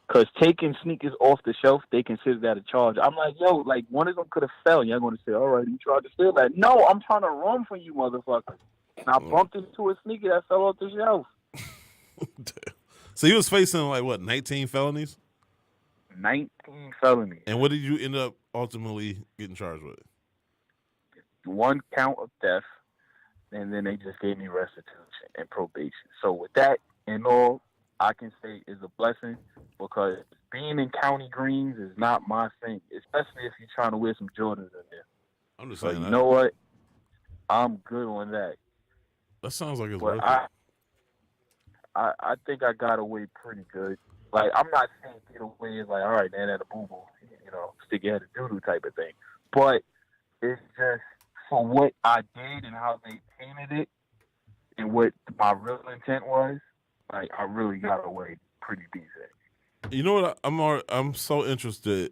Because taking sneakers off the shelf, they consider that a charge. I'm like, yo, like one of them could have fell. You're going to say, all right, you tried to steal that. No, I'm trying to run from you, motherfucker. And I bumped into a sneaker that fell off the shelf. So you was facing like what, 19 felonies? 19 felonies. And what did you end up ultimately getting charged with? 1 count of theft, and then they just gave me restitution and probation. So with that and all, I can say is a blessing because being in County Greens is not my thing, especially if you're trying to wear some Jordans in there. I'm just So saying you that. know what? I'm good on that. That sounds like it's But worth it. I think I got away pretty good. Like, I'm not saying get away is like, all right, man, at a boo-boo, stick your head in doo-doo type of thing. But it's just for what I did and how they painted it and what my real intent was, like, I really got away pretty decent. You know what? I'm so interested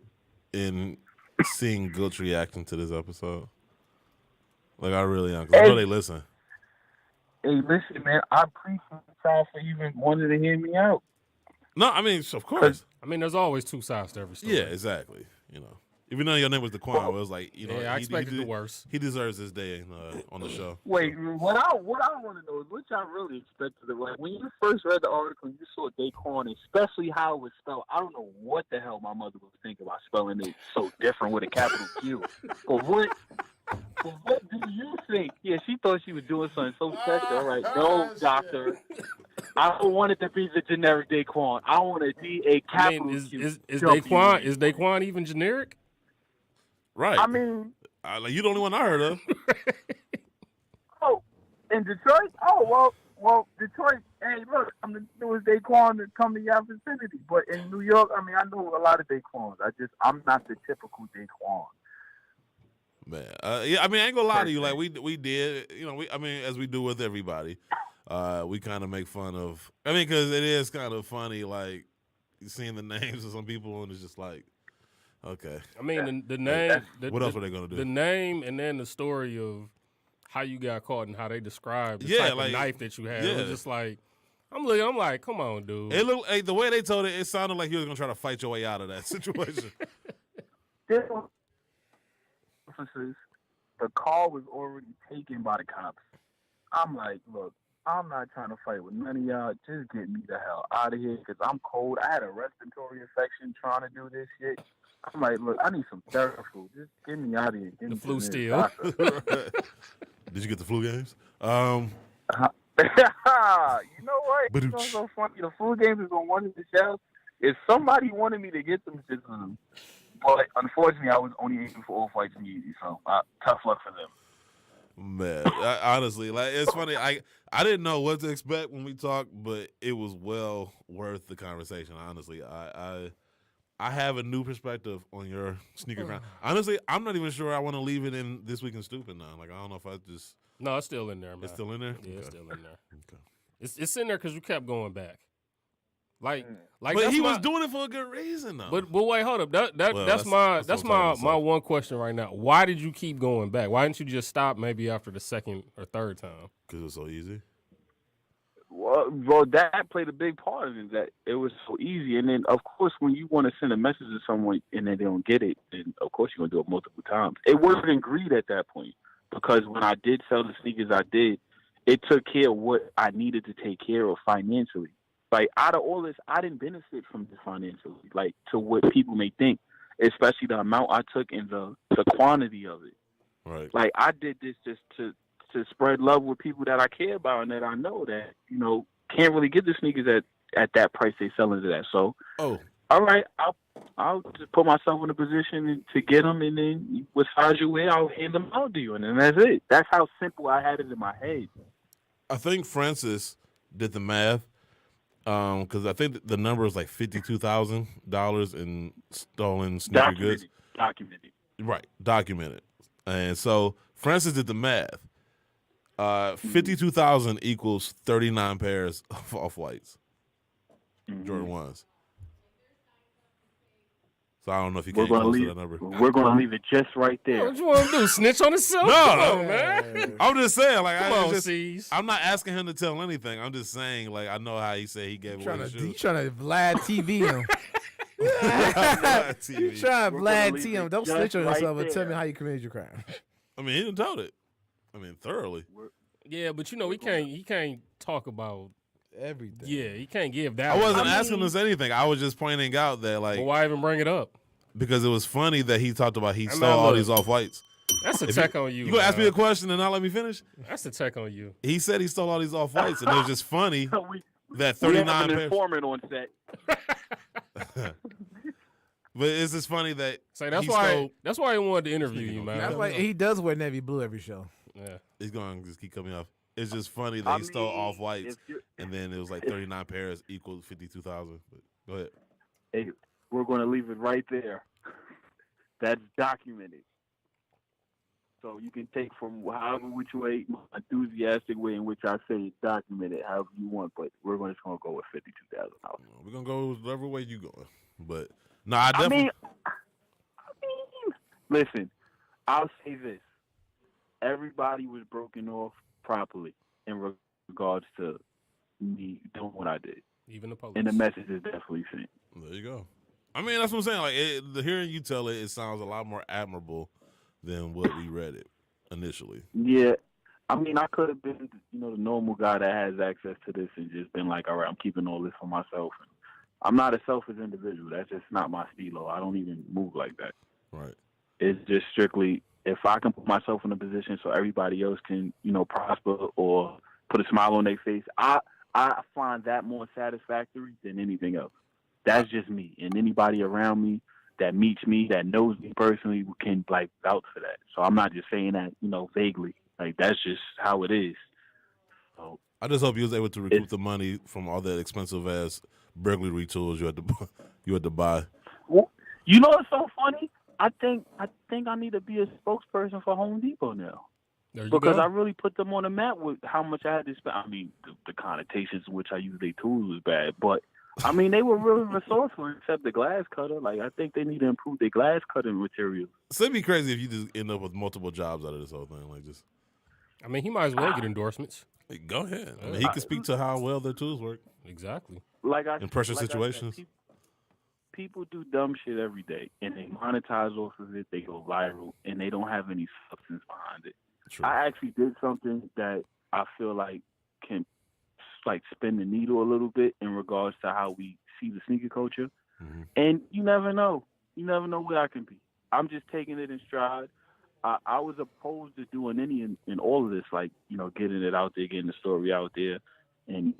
in seeing Gilt's reaction to this episode. Like, I really am. 'Cause I know they listen. Hey, listen, man, I appreciate y'all for even wanting to hear me out. No, I mean, of course. I mean, there's always two sides to every story. Yeah, exactly. Even though your name was Daquan, it was like I expected the worst. He deserves his day on the show. Wait, what I want to know is what y'all really expected. Like when you first read the article, you saw Daquan, especially how it was spelled. I don't know what the hell my mother was thinking about spelling it so different with a capital Q. But what do you think? Yeah, she thought she was doing something so special. All right, no, doctor. I don't want it to be the generic Daquan. I want it to be a capital Q. Is Daquan even generic? Right. I mean, like you the only one I heard of. Oh, in Detroit? Oh, well, Detroit. Hey, look, I'm the newest Daquan to come to your vicinity. But in New York, I mean, I know a lot of Daquans. I'm not the typical Daquan. Man, yeah, I mean, I ain't gonna lie to you. Like we did, as we do with everybody, we kind of make fun of. I mean, because it is kind of funny, like seeing the names of some people, and it's just like. Okay. I mean, the name. What else were they going to do? The name and then the story of how you got caught and how they described the type of knife that you had. Yeah. It was just like, I'm like, come on, dude. It looked like the way they told it sounded like you was going to try to fight your way out of that situation. The call was already taken by the cops. I'm like, look, I'm not trying to fight with none of y'all. Just get me the hell out of here because I'm cold. I had a respiratory infection trying to do this shit. I'm like, look, I need some Theraflu. Just get me out of here. The flu still. Did you get the flu games? You know what? You know so funny? The flu games is on one of the shelves. If somebody wanted me to get them, but unfortunately, I was only aiming for all fights and easy. So tough luck for them. Man, honestly, like it's funny. I didn't know what to expect when we talked, but it was well worth the conversation. Honestly, I have a new perspective on your sneaker crown. Honestly, I'm not even sure I want to leave it in This Week in Stupid now. Like I don't know if I just. No, it's still in there, man. It's still in there. Yeah, it's still in there. Okay. It's in there because you kept going back. Like but he was doing it for a good reason, though. But wait, hold up. That's my one question right now. Why did you keep going back? Why didn't you just stop maybe after the second or third time? Because it was so easy. Well, that played a big part of it. That it was so easy, and then of course, when you want to send a message to someone and then they don't get it, then of course you're gonna do it multiple times. It wasn't greed at that point because when I did sell the sneakers, I did. It took care of what I needed to take care of financially. Like, out of all this, I didn't benefit from this financially, like, to what people may think, especially the amount I took and the quantity of it. Right. Like, I did this just to spread love with people that I care about and that I know that, can't really get the sneakers at that price they selling it at. So, all right, I'll just put myself in a position to get them, and then what size you wear, I'll hand them out to you, and then that's it. That's how simple I had it in my head. I think Francis did the math. Because I think the number is like $52,000 in stolen sneaker goods. Documented. Right, documented. And so Francis did the math. 52,000 equals 39 pairs of Off-Whites, Jordan 1s. So I don't know if you can close to that number. We're going to leave it just right there. What you want to do? Snitch on himself? No, man. I'm just saying, like, I'm not asking him to tell anything. I'm just saying, like, I know how he said he gave away the shoes. You trying to Vlad TV him? You trying to Vlad TV him? Don't snitch on yourself and tell me how you committed your crime. I mean, he didn't tell it. I mean, thoroughly. Yeah, but he can't talk about everything. Yeah, he can't give that. I wasn't asking him anything. I was just pointing out that, like, well, why even bring it up? Because it was funny that he talked about he stole all these Off-Whites. That's a tech on you. You gonna ask me a question and not let me finish? That's a tech on you. He said he stole all these Off-Whites, and it was just funny that 39 pairs. We have an pairs. informant on set. But it's just funny that that's why he wanted to interview you, man. That's why he does wear navy blue every show. Yeah, he's gonna just keep coming off. It's just funny that he stole Off-Whites, and then it was like 39 pairs equals 52,000. Go ahead. Hey, we're gonna leave it right there. That's documented. So you can take from however which way, enthusiastic way in which I say it's documented, however you want, but we're just going to go with $52,000. We're going to go whatever way you going. But, no, I definitely... I mean, listen, I'll say this. Everybody was broken off properly in regards to me doing what I did. Even the police. And the message is definitely sent. There you go. I mean, that's what I'm saying. Like, hearing you tell it, it sounds a lot more admirable than what we read it initially. Yeah. I mean, I could have been, the normal guy that has access to this and just been like, all right, I'm keeping all this for myself. And I'm not a selfish individual. That's just not my stilo. I don't even move like that. Right. It's just strictly if I can put myself in a position so everybody else can, prosper or put a smile on their face. I find that more satisfactory than anything else. That's just me. And anybody around me that meets me, that knows me personally, can vouch for that. So I'm not just saying that, vaguely. Like, that's just how it is. So I just hope you was able to recoup the money from all that expensive ass burglary tools you had to buy. Well, you know what's so funny? I think I need to be a spokesperson for Home Depot now. Because I really put them on the map with how much I had to spend. I mean, the connotations in which I use their tools was bad, but I mean, they were really resourceful except the glass cutter. Like, I think they need to improve their glass cutting materials. So it'd be crazy if you just end up with multiple jobs out of this whole thing. Like, just. I mean, he might as well get endorsements. Go ahead. I mean, he can speak to how well their tools work. Exactly. In pressure situations. People do dumb shit every day, and they monetize off of it. They go viral, and they don't have any substance behind it. True. I actually did something that I feel like can spin the needle a little bit in regards to how we see the sneaker culture. Mm-hmm. And you never know. You never know where I can be. I'm just taking it in stride. I was opposed to doing any in all of this, getting it out there, getting the story out there, and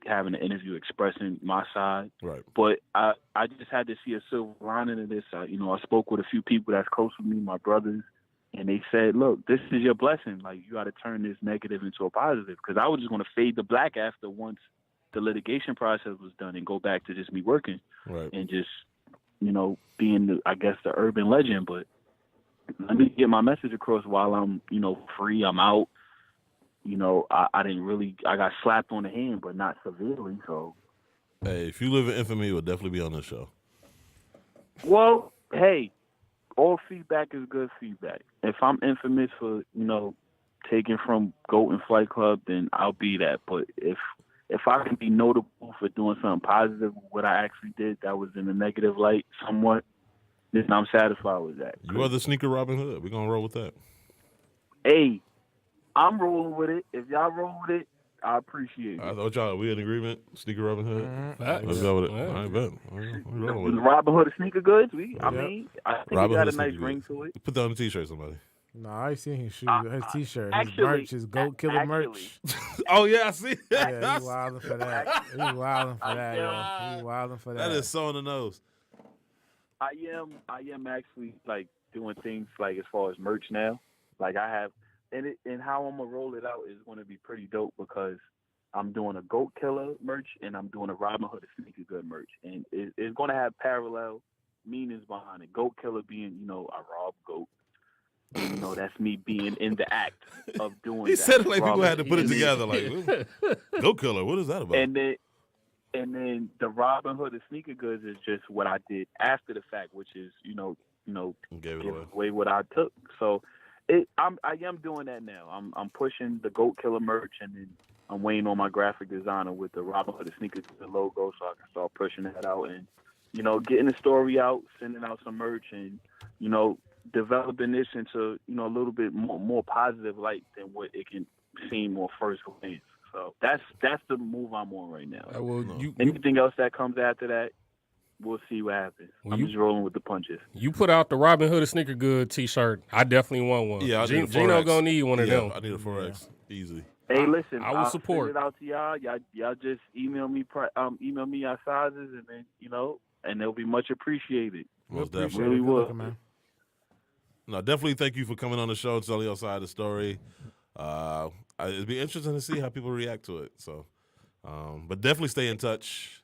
having an interview expressing my side. Right. But I just had to see a silver lining in this. I spoke with a few people that's close with me, my brothers, and they said, "Look, this is your blessing. Like, you got to turn this negative into a positive." Because I was just going to fade to black after once the litigation process was done and go back to just me working, right, and just being the urban legend. But let me get my message across while I'm free. I'm out. I didn't really. I got slapped on the hand, but not severely. So, hey, if you live in infamy, you'll definitely be on this show. Well, hey, all feedback is good feedback. If I'm infamous for taking from GOAT and Flight Club, then I'll be that. But if I can be notable for doing something positive, what I actually did that was in a negative light somewhat, then I'm satisfied with that. You are the sneaker Robin Hood. We're gonna roll with that. Hey, I'm rolling with it. If y'all roll with it, I appreciate it. I thought y'all, we in agreement? Sneaker Robin Hood? Mm-hmm. Let's go with it. Yeah. I bet. We're rolling with it. Robin Hood of sneaker goods. I think Robin it got Hood a of nice sneaker ring goods. to it. Put that on a t-shirt, somebody. No, I seen his shoes, his T-shirt, his actually- merch, his Goat Killer merch. Oh, yeah, I see. Yeah, he wilding for that. He wilding for that, yo. He wilding for that. That is so on the nose. I am actually doing things as far as merch now. Like I have, and how I'm gonna roll it out is going to be pretty dope because I'm doing a Goat Killer merch and I'm doing a Robin Hood of Sneaker Good merch, and it's going to have parallel meanings behind it. Goat Killer being I rob goat. That's me being in the act of doing. He that. said it like people Robin- had to put it together. Like, Go Killer, what is that about? And then the Robin Hood of Sneaker Goods is just what I did after the fact, which is Gave it give away. away what I took. So I am doing that now. I'm pushing the Goat Killer merch, and then I'm waiting on my graphic designer with the Robin Hood of Sneaker Goods logo, so I can start pushing that out and getting the story out, sending out some merch, and developing this into a little bit more positive light than what it can seem on first glance. So that's the move I'm on right now. Anything else that comes after that, we'll see what happens. I'm just rolling with the punches. You put out the Robin Hood of Sneaker Good T-shirt. I definitely want one. Yeah, I need a 4X. Gino gonna need one of them. I need a 4X. Easy. Hey, listen, I will I'll support. send it out to y'all. Y'all just email me your sizes, and then and they'll be much appreciated. Most Appreciate definitely. it. Really Good will. looking, man. No, definitely thank you for coming on the show, telling your side of the story. It'd be interesting to see how people react to it. So, but definitely stay in touch.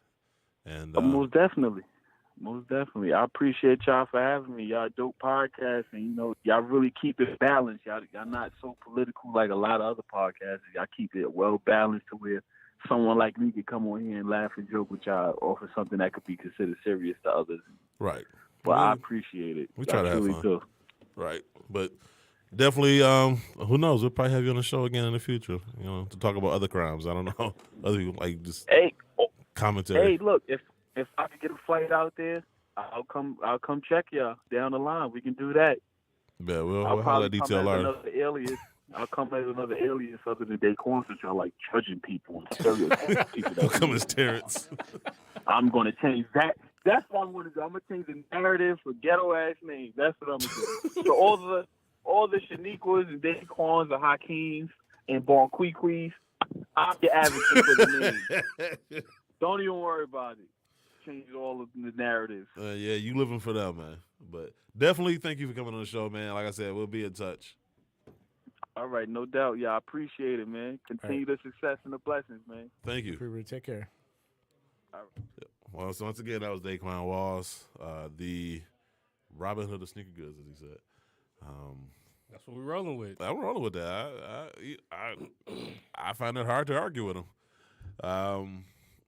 And Most definitely. I appreciate y'all for having me. Y'all dope podcast, and y'all really keep it balanced. Y'all not so political like a lot of other podcasts. Y'all keep it well balanced to where someone like me could come on here and laugh and joke with y'all off of something that could be considered serious to others. right. But I appreciate it. We try to have truly fun. do. Right. But definitely, who knows? We'll probably have you on the show again in the future, to talk about other crimes. I don't know. Other people, just Hey, commentary. hey, look, if I could get a flight out there, I'll come check y'all down the line. We can do that. Yeah, we'll I'll holler probably at come detail as art. another alias. I'll come as another alias other than Daquan, since y'all like judging people and stereotyping people. We'll come as Terrence. I'm gonna change that. That's what I'm gonna do. I'm gonna change the narrative for ghetto ass names. That's what I'm gonna do. So all the Shaniquas and Daquans and Hakeems and Bonquiquis, I'm the advocate for the names. Don't even worry about it. Change all of the narratives. Yeah, you living for them, man. But definitely thank you for coming on the show, man. Like I said, we'll be in touch. All right, no doubt. Yeah, I appreciate it, man. Continue the success and the blessings, man. Thank you. Take care. All right. Well, so once again, that was Daquan Walls, the Robin Hood of sneaker goods, as he said. That's what we're rolling with. I'm rolling with that. I find it hard to argue with him.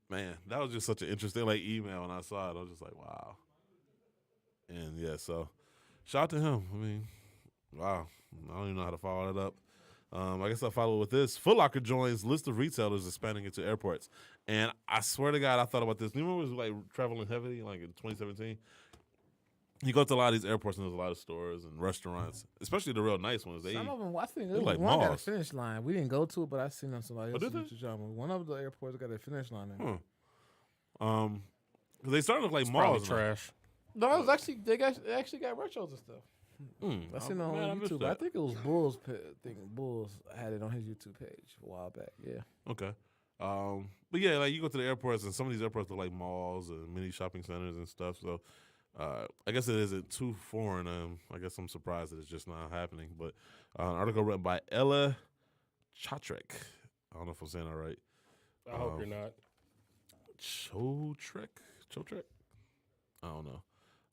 Man, that was just such an interesting email when I saw it. I was just like, wow. And yeah, so shout out to him. I mean, wow. I don't even know how to follow that up. I guess I'll follow with this. Foot Locker joins list of retailers expanding into airports. And I swear to God, I thought about this. You remember it was traveling heavily, in 2017? You go to a lot of these airports and there's a lot of stores and restaurants, especially the real nice ones. Some of them, I think they're like one got a malls. finish line. We didn't go to it, but I seen on somebody did else's YouTube channel. One of the airports got a finish line in it. 'Cause they started to look like It's malls. probably trash. No, it was actually they actually got retros and stuff. I seen it on man, I missed YouTube. that. I think it was Bulls. I think Bulls had it on his YouTube page a while back. Yeah. Okay. But yeah, you go to the airports and some of these airports look like malls and mini shopping centers and stuff. So I guess it isn't too foreign. I guess I'm surprised that it's just not happening. But an article written by Ella Chotrek. I don't know if I'm saying that right. I hope you're not. Chotrek? I don't know.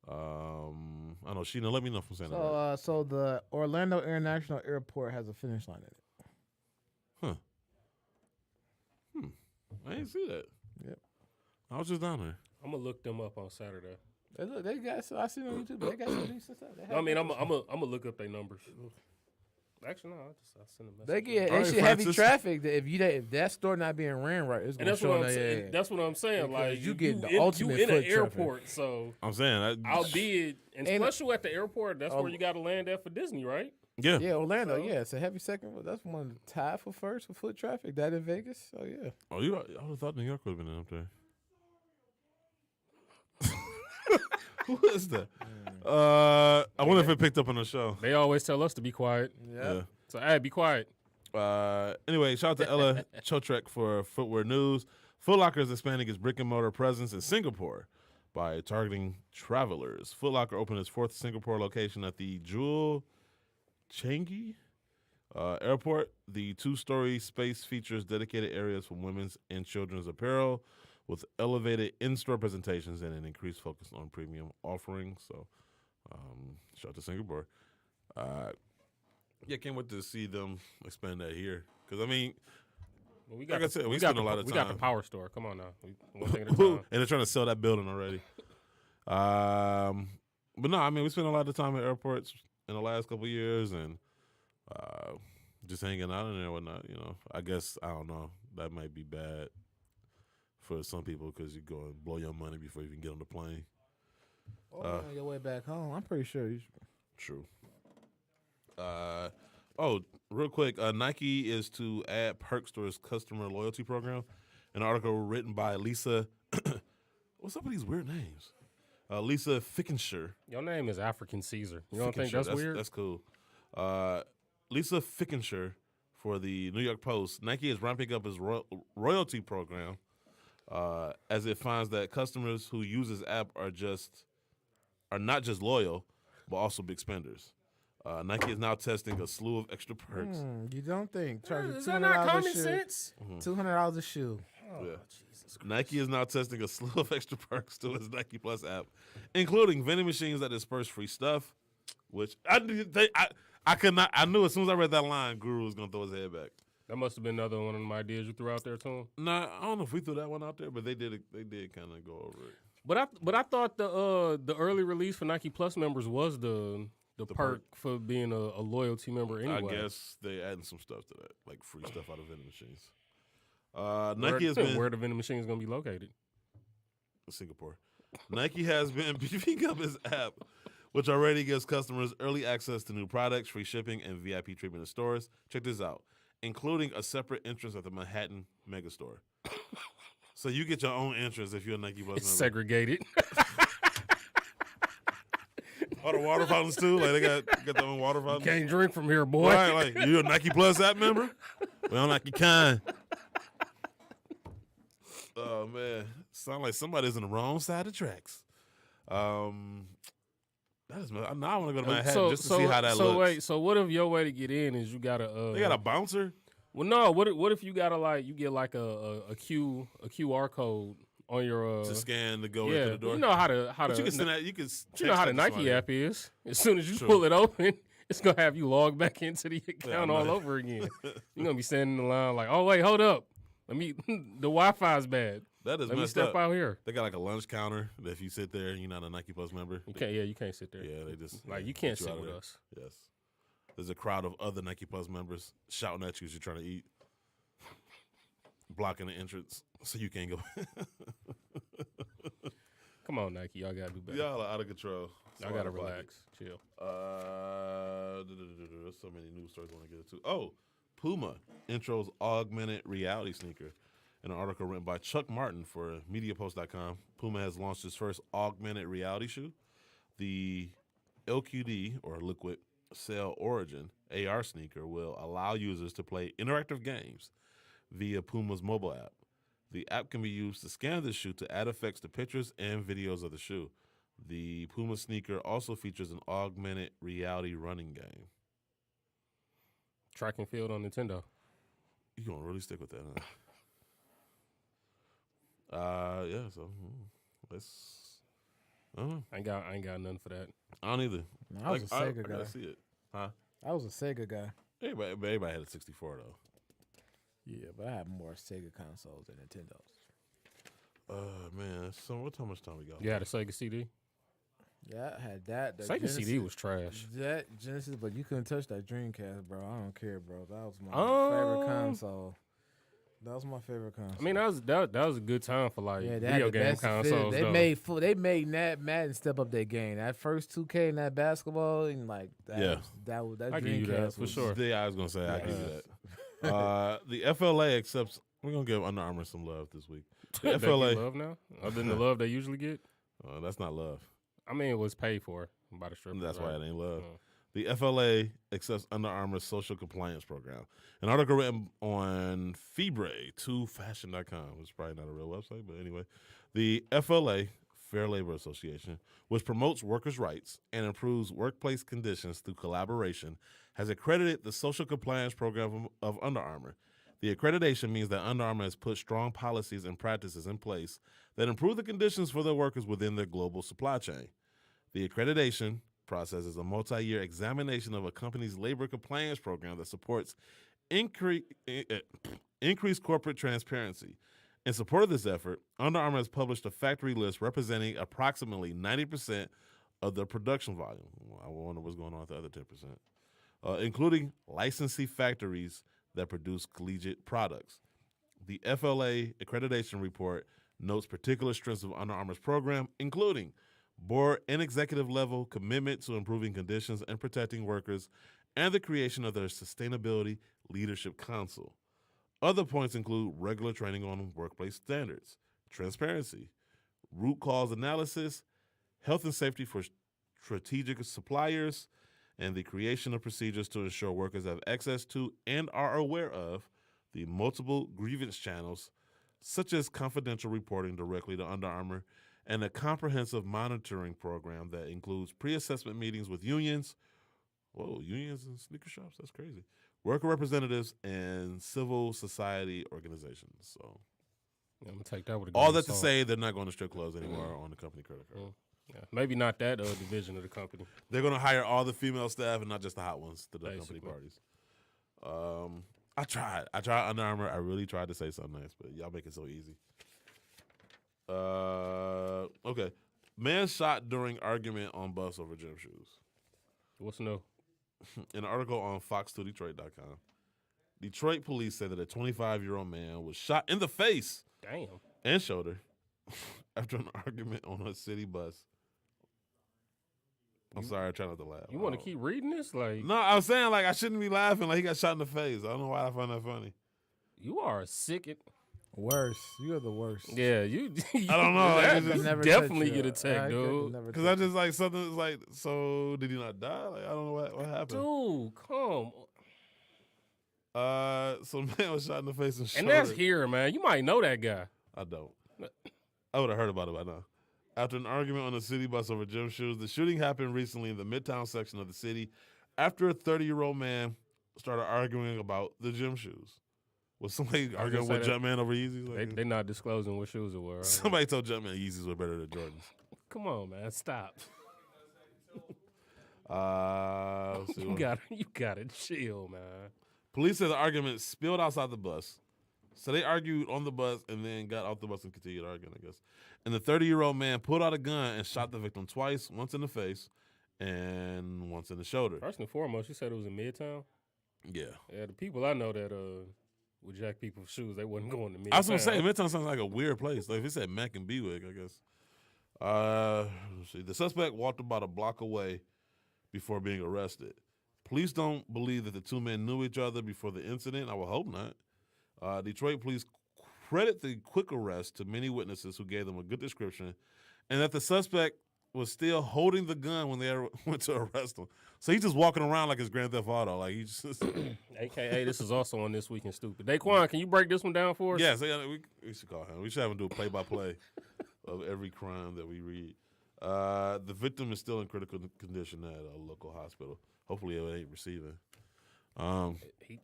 I don't know. Sheena, let me know if I'm saying that right. So the Orlando International Airport has a finish line in it. I didn't see that. Yep. I was just down there. I'm gonna look them up on Saturday. They got. So I seen on YouTube. They got some decent stuff. I mean, I'm gonna look up their numbers. Actually, no, I send a message. They get All right, actually heavy Francis. traffic. If that store not being ran right, it's And gonna that's show what on I'm their saying. ad. That's what I'm saying. Because Like you get the in, ultimate you in foot an airport, so I'm saying. albeit and And- special at the airport. That's where you got to land at for Disney, right? Yeah. Yeah, Orlando. So- Yeah, it's a heavy second. That's one tied for first for foot traffic. That in Vegas. Oh yeah. Oh, I would have thought New York would have been up there. Who is that? I wonder if it picked up on the show. They always tell us to be quiet. Yeah. So hey, be quiet. Anyway, shout out to Ella Chotrek for Footwear News. Foot Locker is expanding its brick and mortar presence in Singapore by targeting travelers. Foot Locker opened its fourth Singapore location at the Jewel Changi Airport. The two-story space features dedicated areas for women's and children's apparel with elevated in-store presentations and an increased focus on premium offerings. So, shout out to Singapore. Yeah, can't wait to see them expand that here. Because, I mean, Well, we like I said, we got spend a lot of We got the time. power store. Come on now. One thing at a and time. they're trying to sell that building already. But no, I mean, we spent a lot of time at airports in the last couple of years and just hanging out in there and whatnot. I guess, I don't know, that might be bad for some people because you go and blow your money before you even get on the plane. On your way back home, I'm pretty sure you. True. Real quick, Nike is to add perks to its customer loyalty program. An article written by Lisa. What's up with these weird names? Lisa Fickenshire. Your name is African Caesar. You don't think Fickenshire, that's weird? That's cool. Lisa Fickenshire for the New York Post. Nike is ramping up its royalty program as it finds that customers who use its app are not just loyal, but also big spenders. Nike is now testing a slew of extra perks. You don't think? Charging Is that not $200 common a shoe. sense? $200 a shoe. Yeah. Nike is now testing a slew of extra perks to its Nike Plus app, including vending machines that disperse free stuff, which I could not. I knew as soon as I read that line, Guru was gonna throw his head back. That must have been another one of my ideas you threw out there to him. Nah, I don't know if we threw that one out there, but they did kind of go over it. But I thought the early release for Nike Plus members was the perk for being a loyalty member anyway. I guess they adding some stuff to that, like free stuff out of vending machines. Nike has been where the vending machine is going to be located. Singapore. Nike has been beefing up its app, which already gives customers early access to new products, free shipping, and VIP treatment in stores. Check this out, including a separate entrance at the Manhattan Megastore. So you get your own entrance if you're a Nike Plus It's member. segregated. All the water fountains too. Like they got their own water You fountains. can't drink from here, boy. Right, like you a Nike Plus app member? We don't like your kind. Oh man, sound like somebody's in the wrong side of the tracks. That is now I want to go to Manhattan just to see how that looks. Wait, so what if your way to get in is you gotta? They got a bouncer. Well, no. What if you gotta you get like a QR code on your To scan to go yeah. into the door. You know how to But you can send that. You can. you know how the Nike app is. As soon as you pull it open, it's gonna have you log back into the account all over again. You're gonna be standing in the line like, oh wait, hold up. The Wi-Fi's bad. That is Let me messed step up. out here. They got like a lunch counter that if you sit there and you're not a Nike Plus member, You can't. Yeah, you can't sit there. yeah, they just You can't get sit out of with there. us. Yes, there's a crowd of other Nike Plus members shouting at you as you're trying to eat, blocking the entrance so you can't go. Come on, Nike. Y'all gotta do better. Y'all are out of control. Y'all gotta relax, chill. There's so many news stories I want to get into. Oh, Puma intros augmented reality sneaker. In an article written by Chuck Martin for MediaPost.com, Puma has launched its first augmented reality shoe. The LQD, or Liquid Cell Origin, AR sneaker will allow users to play interactive games via Puma's mobile app. The app can be used to scan the shoe to add effects to pictures and videos of the shoe. The Puma sneaker also features an augmented reality running game. Track and field on Nintendo. You gonna really stick with that, huh? Yeah. So let's. I don't know. I ain't got nothing for that. I don't either. I was a Sega I guy. gotta see it. Huh? I was a Sega guy. Everybody had a 64 though. Yeah, but I had more Sega consoles than Nintendos. Man. So how much time we got? You had a Sega CD? Yeah, I had that. The Sega CD was trash. That Genesis, but you couldn't touch that Dreamcast, bro. I don't care, bro. That was my favorite console. That was my favorite console. I mean, that was a good time for they had video the game best consoles. They though. made Madden step up their game. That first 2K and that basketball and like that. Yeah. that I give you that, Dreamcast for was sure. Yeah, I was gonna say I give you that. The FLA accepts. We're gonna give Under Armour some love this week. The They FLA. get love now, other than the love they usually get. That's not love. I mean, it was paid for by the stripper. That's why it ain't love. Oh. The FLA accepts Under Armour's social compliance program. An article written on Febre2Fashion.com, which is probably not a real website, but anyway. The FLA, Fair Labor Association, which promotes workers' rights and improves workplace conditions through collaboration, has accredited the social compliance program of Under Armour. The accreditation means that Under Armour has put strong policies and practices in place that improve the conditions for their workers within their global supply chain. The accreditation process is a multi-year examination of a company's labor compliance program that supports increased corporate transparency. In support of this effort, Under Armour has published a factory list representing approximately 90% of the production volume. I wonder what's going on with the other 10%, including licensee factories that produce collegiate products. The FLA accreditation report notes particular strengths of Under Armour's program, including board and executive level commitment to improving conditions and protecting workers, and the creation of their Sustainability Leadership Council. Other points include regular training on workplace standards, transparency, root cause analysis, health and safety for strategic suppliers, and the creation of procedures to ensure workers have access to and are aware of the multiple grievance channels, such as confidential reporting directly to Under Armour, and a comprehensive monitoring program that includes pre-assessment meetings with unions. Whoa, unions and sneaker shops? That's crazy. Worker representatives and civil society organizations. So, Yeah, I'm gonna take that with a all grain that of to salt. say, they're not going to strip clubs anymore on the company credit card. Yeah, maybe not that division of the company. They're going to hire all the female staff and not just the hot ones to the company Basically. parties. I tried Under Armour. I really tried to say something nice, but y'all make it so easy. Okay. Man shot during argument on bus over gym shoes. What's new? In an article on Fox2Detroit.com, Detroit police said that a 25-year-old man was shot in the face Damn. and shoulder after an argument on a city bus. I'm sorry, I try not to laugh. You want to keep reading this? Like, No, I was saying like I shouldn't be laughing. Like he got shot in the face. I don't know why I find that funny. you are a sick. Worst. You are the worst. Yeah, you. I don't know. that- I just you never definitely touch get you. attacked, I could dude. never Because touch I just like something is like, so did he not die? Like I don't know what happened. Dude, come. Some man was shot in the face and And that's here, man. You might know that guy. I don't. I would have heard about it by now. After an argument on a city bus over gym shoes, the shooting happened recently in the Midtown section of the city after a 30-year-old man started arguing about the gym shoes. Was somebody arguing with Jumpman over Yeezys? Like, They're not disclosing what shoes it were. Right? somebody told Jumpman Yeezys were better than Jordans. Come on, man. Stop. Let's see You gotta chill, man. Police said the argument spilled outside the bus. So they argued on the bus and then got off the bus and continued arguing, I guess. And the 30-year-old man pulled out a gun and shot the victim twice, once in the face and once in the shoulder. First and foremost, you said it was in Midtown. Yeah. Yeah, the people I know that would jack people's shoes, they wasn't going to Midtown. I was going to say, Midtown sounds like a weird place. Like if it said Mac and Bewick, I guess. Let's see. The suspect walked about a block away before being arrested. Police don't believe that the two men knew each other before the incident. I would hope not. Detroit police credit the quick arrest to many witnesses who gave them a good description, and that the suspect was still holding the gun when they went to arrest him. So he's just walking around like it's Grand Theft Auto. Like he just AKA, this is also on This Week in Stupid. Daquan, can you break this one down for us? Yes, we should call him. We should have him do a play-by-play of every crime that we read. The victim is still in critical condition at a local hospital. Hopefully it ain't receiving.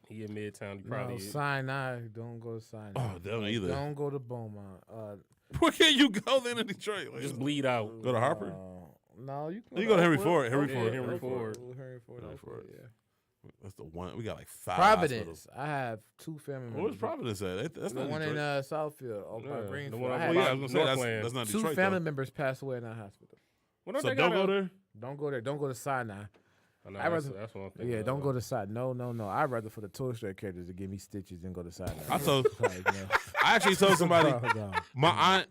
He in Midtown. He No, probably Sinai. Don't go to Sinai. Oh, don't either. Don't go to Beaumont. Where can't you go then in Detroit? Like, just bleed out. go to Harper? No, you can You go to Henry Oakwood. Ford. Henry Yeah, Ford. Henry Ford. Henry Ford. Henry Oakwood, Ford. yeah. That's the one. We got like 5 Providence. hospitals. I have 2 family members. Where's Providence at? That's The not one Detroit. in Southfield, over by Yeah, Greenfield. the one I over had Well, yeah, I was gonna say Northland. that's not 2 Detroit. family though. members passed away in that hospital. Well, don't So they don't got go there. Don't go there. Don't go to Sinai. I know, I'd that's, rather- that's what I'm thinking. Yeah, don't go to Sinai. No. I'd rather for the Toy Story characters to give me stitches than go to Sinai. I told. Like, no. I actually told somebody. No. My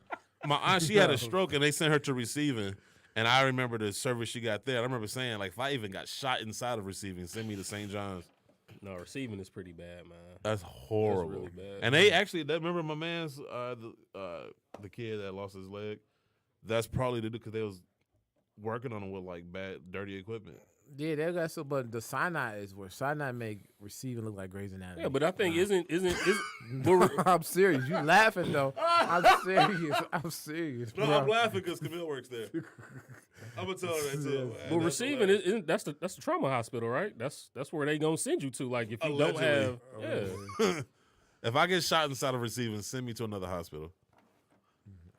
aunt, she had a stroke and they sent her to receiving. And I remember the service she got there. I remember saying, like, if I even got shot inside of receiving, send me to St. John's. No, receiving is pretty bad, man. That's horrible. really bad. And they actually, remember my man's, the kid that lost his leg? That's probably the dude because they was working on him with, like, bad, dirty equipment. Yeah, they got some, but the Sinai is where Sinai make receiving look like Grey's Anatomy. Yeah, but I think isn't I'm serious. You laughing though? I'm serious. No, bro. I'm laughing because Camille works there. I'm gonna tell her that too. But receiving isn't that's the trauma hospital, right? That's where they gonna send you to. Like if you Allegedly. don't have, yeah. If I get shot inside of receiving, send me to another hospital.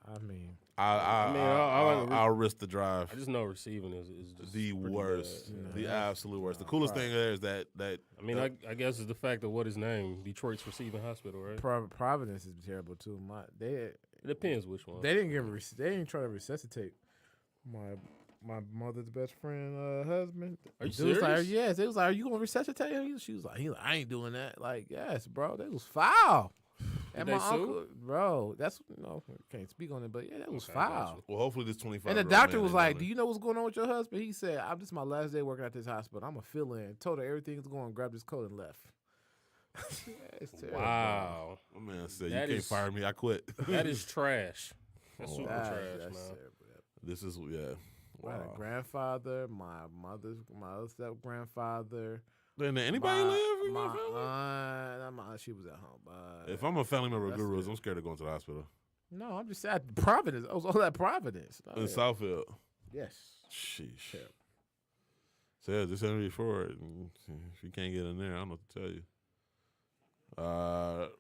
I mean, I'll risk the drive. I just know receiving is just The pretty worst, bad. the absolute worst. The coolest thing there is that I mean, I guess is the fact of what his name, Detroit's receiving hospital, right? Providence is terrible too. It depends which one. They didn't try to resuscitate my mother's best friend husband. Are you Dude was like, serious? yes. They was like, are you gonna resuscitate him? She was like, I ain't doing that. Like, yes, bro. That was foul. And Did my they sue? uncle, bro, that's can't speak on it, but yeah, that was Okay, I got foul. you. well, hopefully this 25. And the doctor was like, "Do you know what's going on with your husband?" He said, "This is my last day working at this hospital. I'm a fill in." Told her everything's going. Grabbed his coat and left. Yeah, it's terrible. Wow, My man said, That "You can't is- fire me. I quit." that is trash. That's Oh, super wow. trash, That's man. terrible. This is I had a grandfather, my other step grandfather. Then anybody live? in My my family? aunt, my aunt, she was at home. If I'm a family member of That's Gurus, it. I'm scared of going to the hospital. No, I'm just at Providence. I was all at Providence. Oh, In yeah. Southfield. Yes. Sheesh. Terrible. So yeah, just Henry Ford. If you can't get in there, I don't know what to tell you.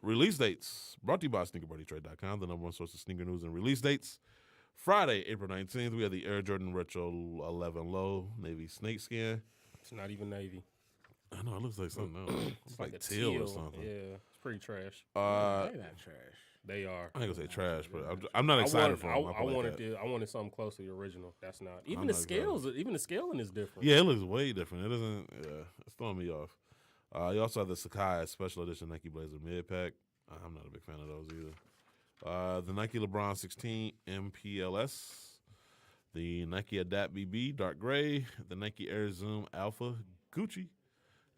Release dates brought to you by SneakerBodyTrade.com, the #1 source of sneaker news and release dates. Friday, April 19th, we have the Air Jordan Retro 11 Low Navy Snakeskin. It's not even Navy. I know it looks like something else. It's like a teal or something. Yeah, it's pretty trash. They're not trash. They are. I ain't gonna say trash, but I'm not excited for them. I wanted something close to the original. That's not. Even I'm the not scales. Even the scaling is different. Yeah, it looks way different. It doesn't. Yeah, it's throwing me off. You also have the Sakai Special Edition Nike Blazer Mid Pack. I'm not a big fan of those either. The Nike LeBron 16 MPLS, the Nike Adapt BB Dark Gray, the Nike Air Zoom Alpha Gucci,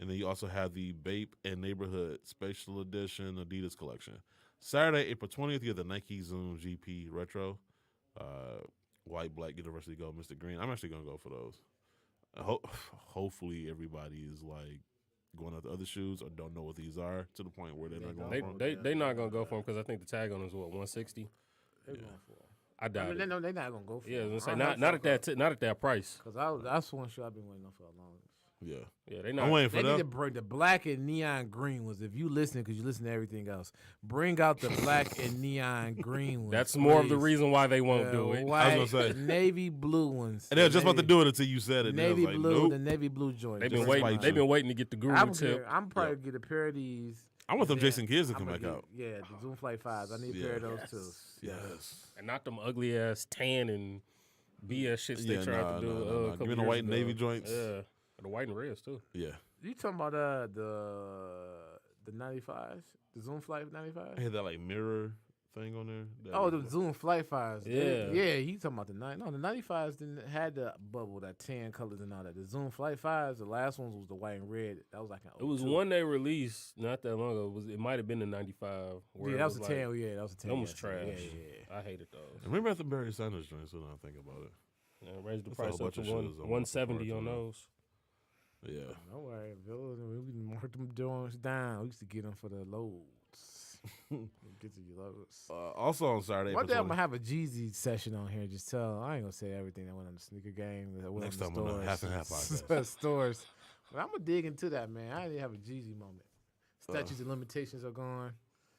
and then you also have the Bape and Neighborhood Special Edition Adidas collection. Saturday, April 20th, you have the Nike Zoom GP Retro, white, black, University Gold, Mr. Green. I'm actually going to go for those. Hopefully everybody is like going out the other shoes or don't know what these are to the point where they're not going for them. They not gonna go for them because I think the tag on them is what 160. They're going for it. I doubt it. They're not going to go for Yeah, I it. was gonna say not at that price. Because that's one shoe I've been waiting on for a long time. Yeah. They not. I'm waiting They for need to them. bring the black and neon green ones. If you listen, because you listen to everything else, bring out the black and neon green ones. That's more of the please. reason why they won't do it. White, I was gonna say. navy blue ones. And they were just about to do it until you said it. and I was Navy like, blue, nope. the navy blue joint. They've Just been waiting. like They've mine. been waiting to get the guru tip. I'm probably gonna get a pair of these. I want them and then Jason Kids to come I'ma back get- out. Yeah, the Zoom Flight 5s. I need a pair of those too. Yes. And not them ugly ass tan and BS shits Yeah, they tried to do. no. A couple Give me the years white ago. navy joints. Yeah, the white and reds too. Yeah. You talking about the 95s, the Zoom Flight I 95s? had that like mirror thing on there. That Oh, was- the Zoom Flight 5s. Yeah. Yeah, he talking about the 9. No, the 95s didn't had the bubble, that tan colors and all that. The Zoom Flight 5s, the last ones was the white and red. That was like an It was 02. one they released not that long ago. It might have been the 95. Where Yeah, it that was a like, 10. Yeah, that was a 10. Them was yes. trash. Yeah. I hated those. Remember at the Barry Sanders joint, so now I think about it. Yeah, raised the That's a whole price up bunch to of shoes I want to 170 on support, too. those. Yeah. Don't worry, Bill. We can mark them joints down. We used to get them for the loads. Get to your loads. Also on Saturday, One day April I'm gonna have a Jeezy session on here. Just tell. I ain't gonna say everything that went on the sneaker game. That went Next on the time on the stores. Half and Half podcast. stores. But I'm gonna dig into that, man. I didn't have a Jeezy moment. Statutes and limitations are gone.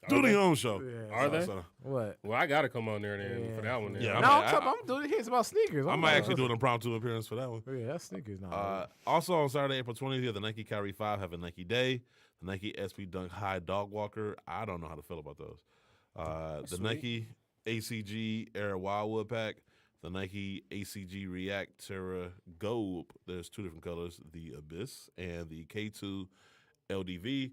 do the own show. Yeah. Are they? So, What? Well, I got to come on there then Yeah. for that one. Then. Yeah, No, I I'm doing it here. It's about sneakers. I might actually do an impromptu appearance for that one. Yeah, that's sneakers now. Also on Saturday, April 20th, you have the Nike Kyrie 5 have a Nike Day. The Nike SB Dunk High Dog Walker. I don't know how to feel about those. The Sweet. Nike ACG Air Wildwood Pack. The Nike ACG React Terra Gold. There's two different colors, the Abyss and the K2 LDV.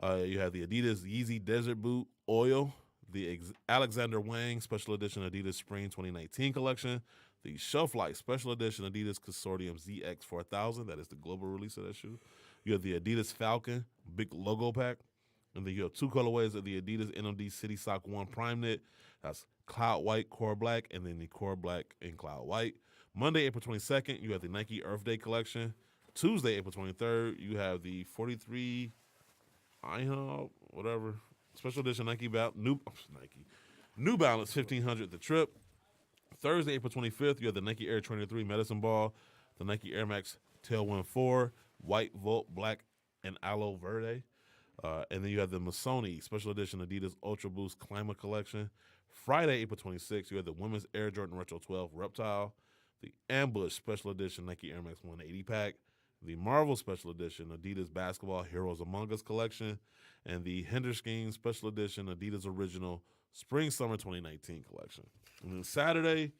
You have the Adidas Yeezy Desert Boot Oil. The Alexander Wang Special Edition Adidas Spring 2019 collection. The Shelf Life Special Edition Adidas Consortium ZX 4000. That is the global release of that shoe. You have the Adidas Falcon Big Logo Pack. And then you have two colorways of the Adidas NMD City Sock 1 Prime Knit. That's Cloud White, Core Black, and then the Core Black and Cloud White. Monday, April 22nd, you have the Nike Earth Day collection. Tuesday, April 23rd, you have the 43 whatever special edition New Balance 1500 the Trip. Thursday, April 25th, you have the Nike Air Trainer 3 Medicine Ball, the Nike Air Max Tailwind 4, White Volt Black and Aloe Verde. And then you have the Missoni Special Edition Adidas Ultra Boost Climate Collection. Friday, April 26th, you have the Women's Air Jordan Retro 12 Reptile, the Ambush Special Edition Nike Air Max 180 Pack, the Marvel Special Edition Adidas Basketball Heroes Among Us Collection, and the Henderson Special Edition Adidas Original Spring Summer 2019 Collection. And then Saturday,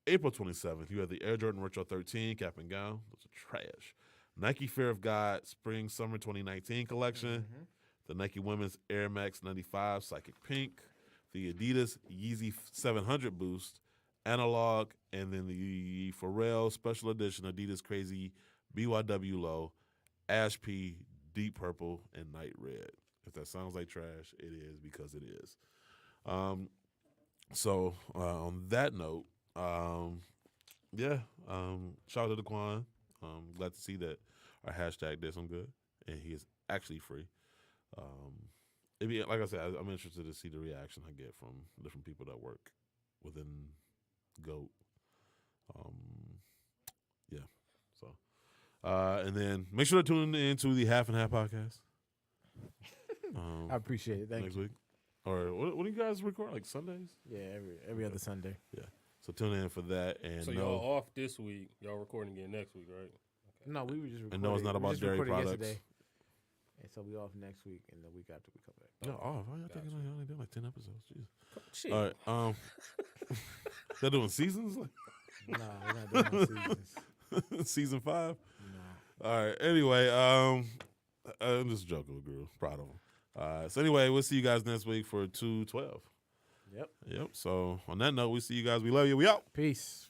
April 27th, you have the Air Jordan Retro 13 Cap and Gown. Those are trash. Nike Fear of God Spring Summer 2019 Collection, the Nike Women's Air Max 95 Psychic Pink, the Adidas Yeezy 700 Boost, Analog, and then the Pharrell Special Edition Adidas Crazy BYW Low, Ash P, Deep Purple, and Night Red. If that sounds like trash, it is because it is. So on that note, shout out to Daquan. Glad to see that our hashtag did some good, and he is actually free. It'd be, like I said, I'm interested to see the reaction I get from different people that work within GOAT. And then make sure to tune into the Half and Half podcast. I appreciate it. Thank next you. week. Or what do you guys record? Like Sundays? Yeah, every other Sunday. Yeah. So tune in for that. And So y'all off this week. Y'all recording again next week, right? No, we were just recording. And no, it's not we about just dairy recorded products. yesterday. And so we off next week and the week after we come back. No, off. Why y'all thinking I only did like 10 episodes? Jeez. Shit. All right. They're doing seasons? Like Nah, we're not doing no seasons. season 5? No. All right. Anyway, I'm just joking with Guru. Proud of him. So anyway, we'll see you guys next week for 212. Yep. Yep. So on that note, we see you guys. We love you. We out. Peace.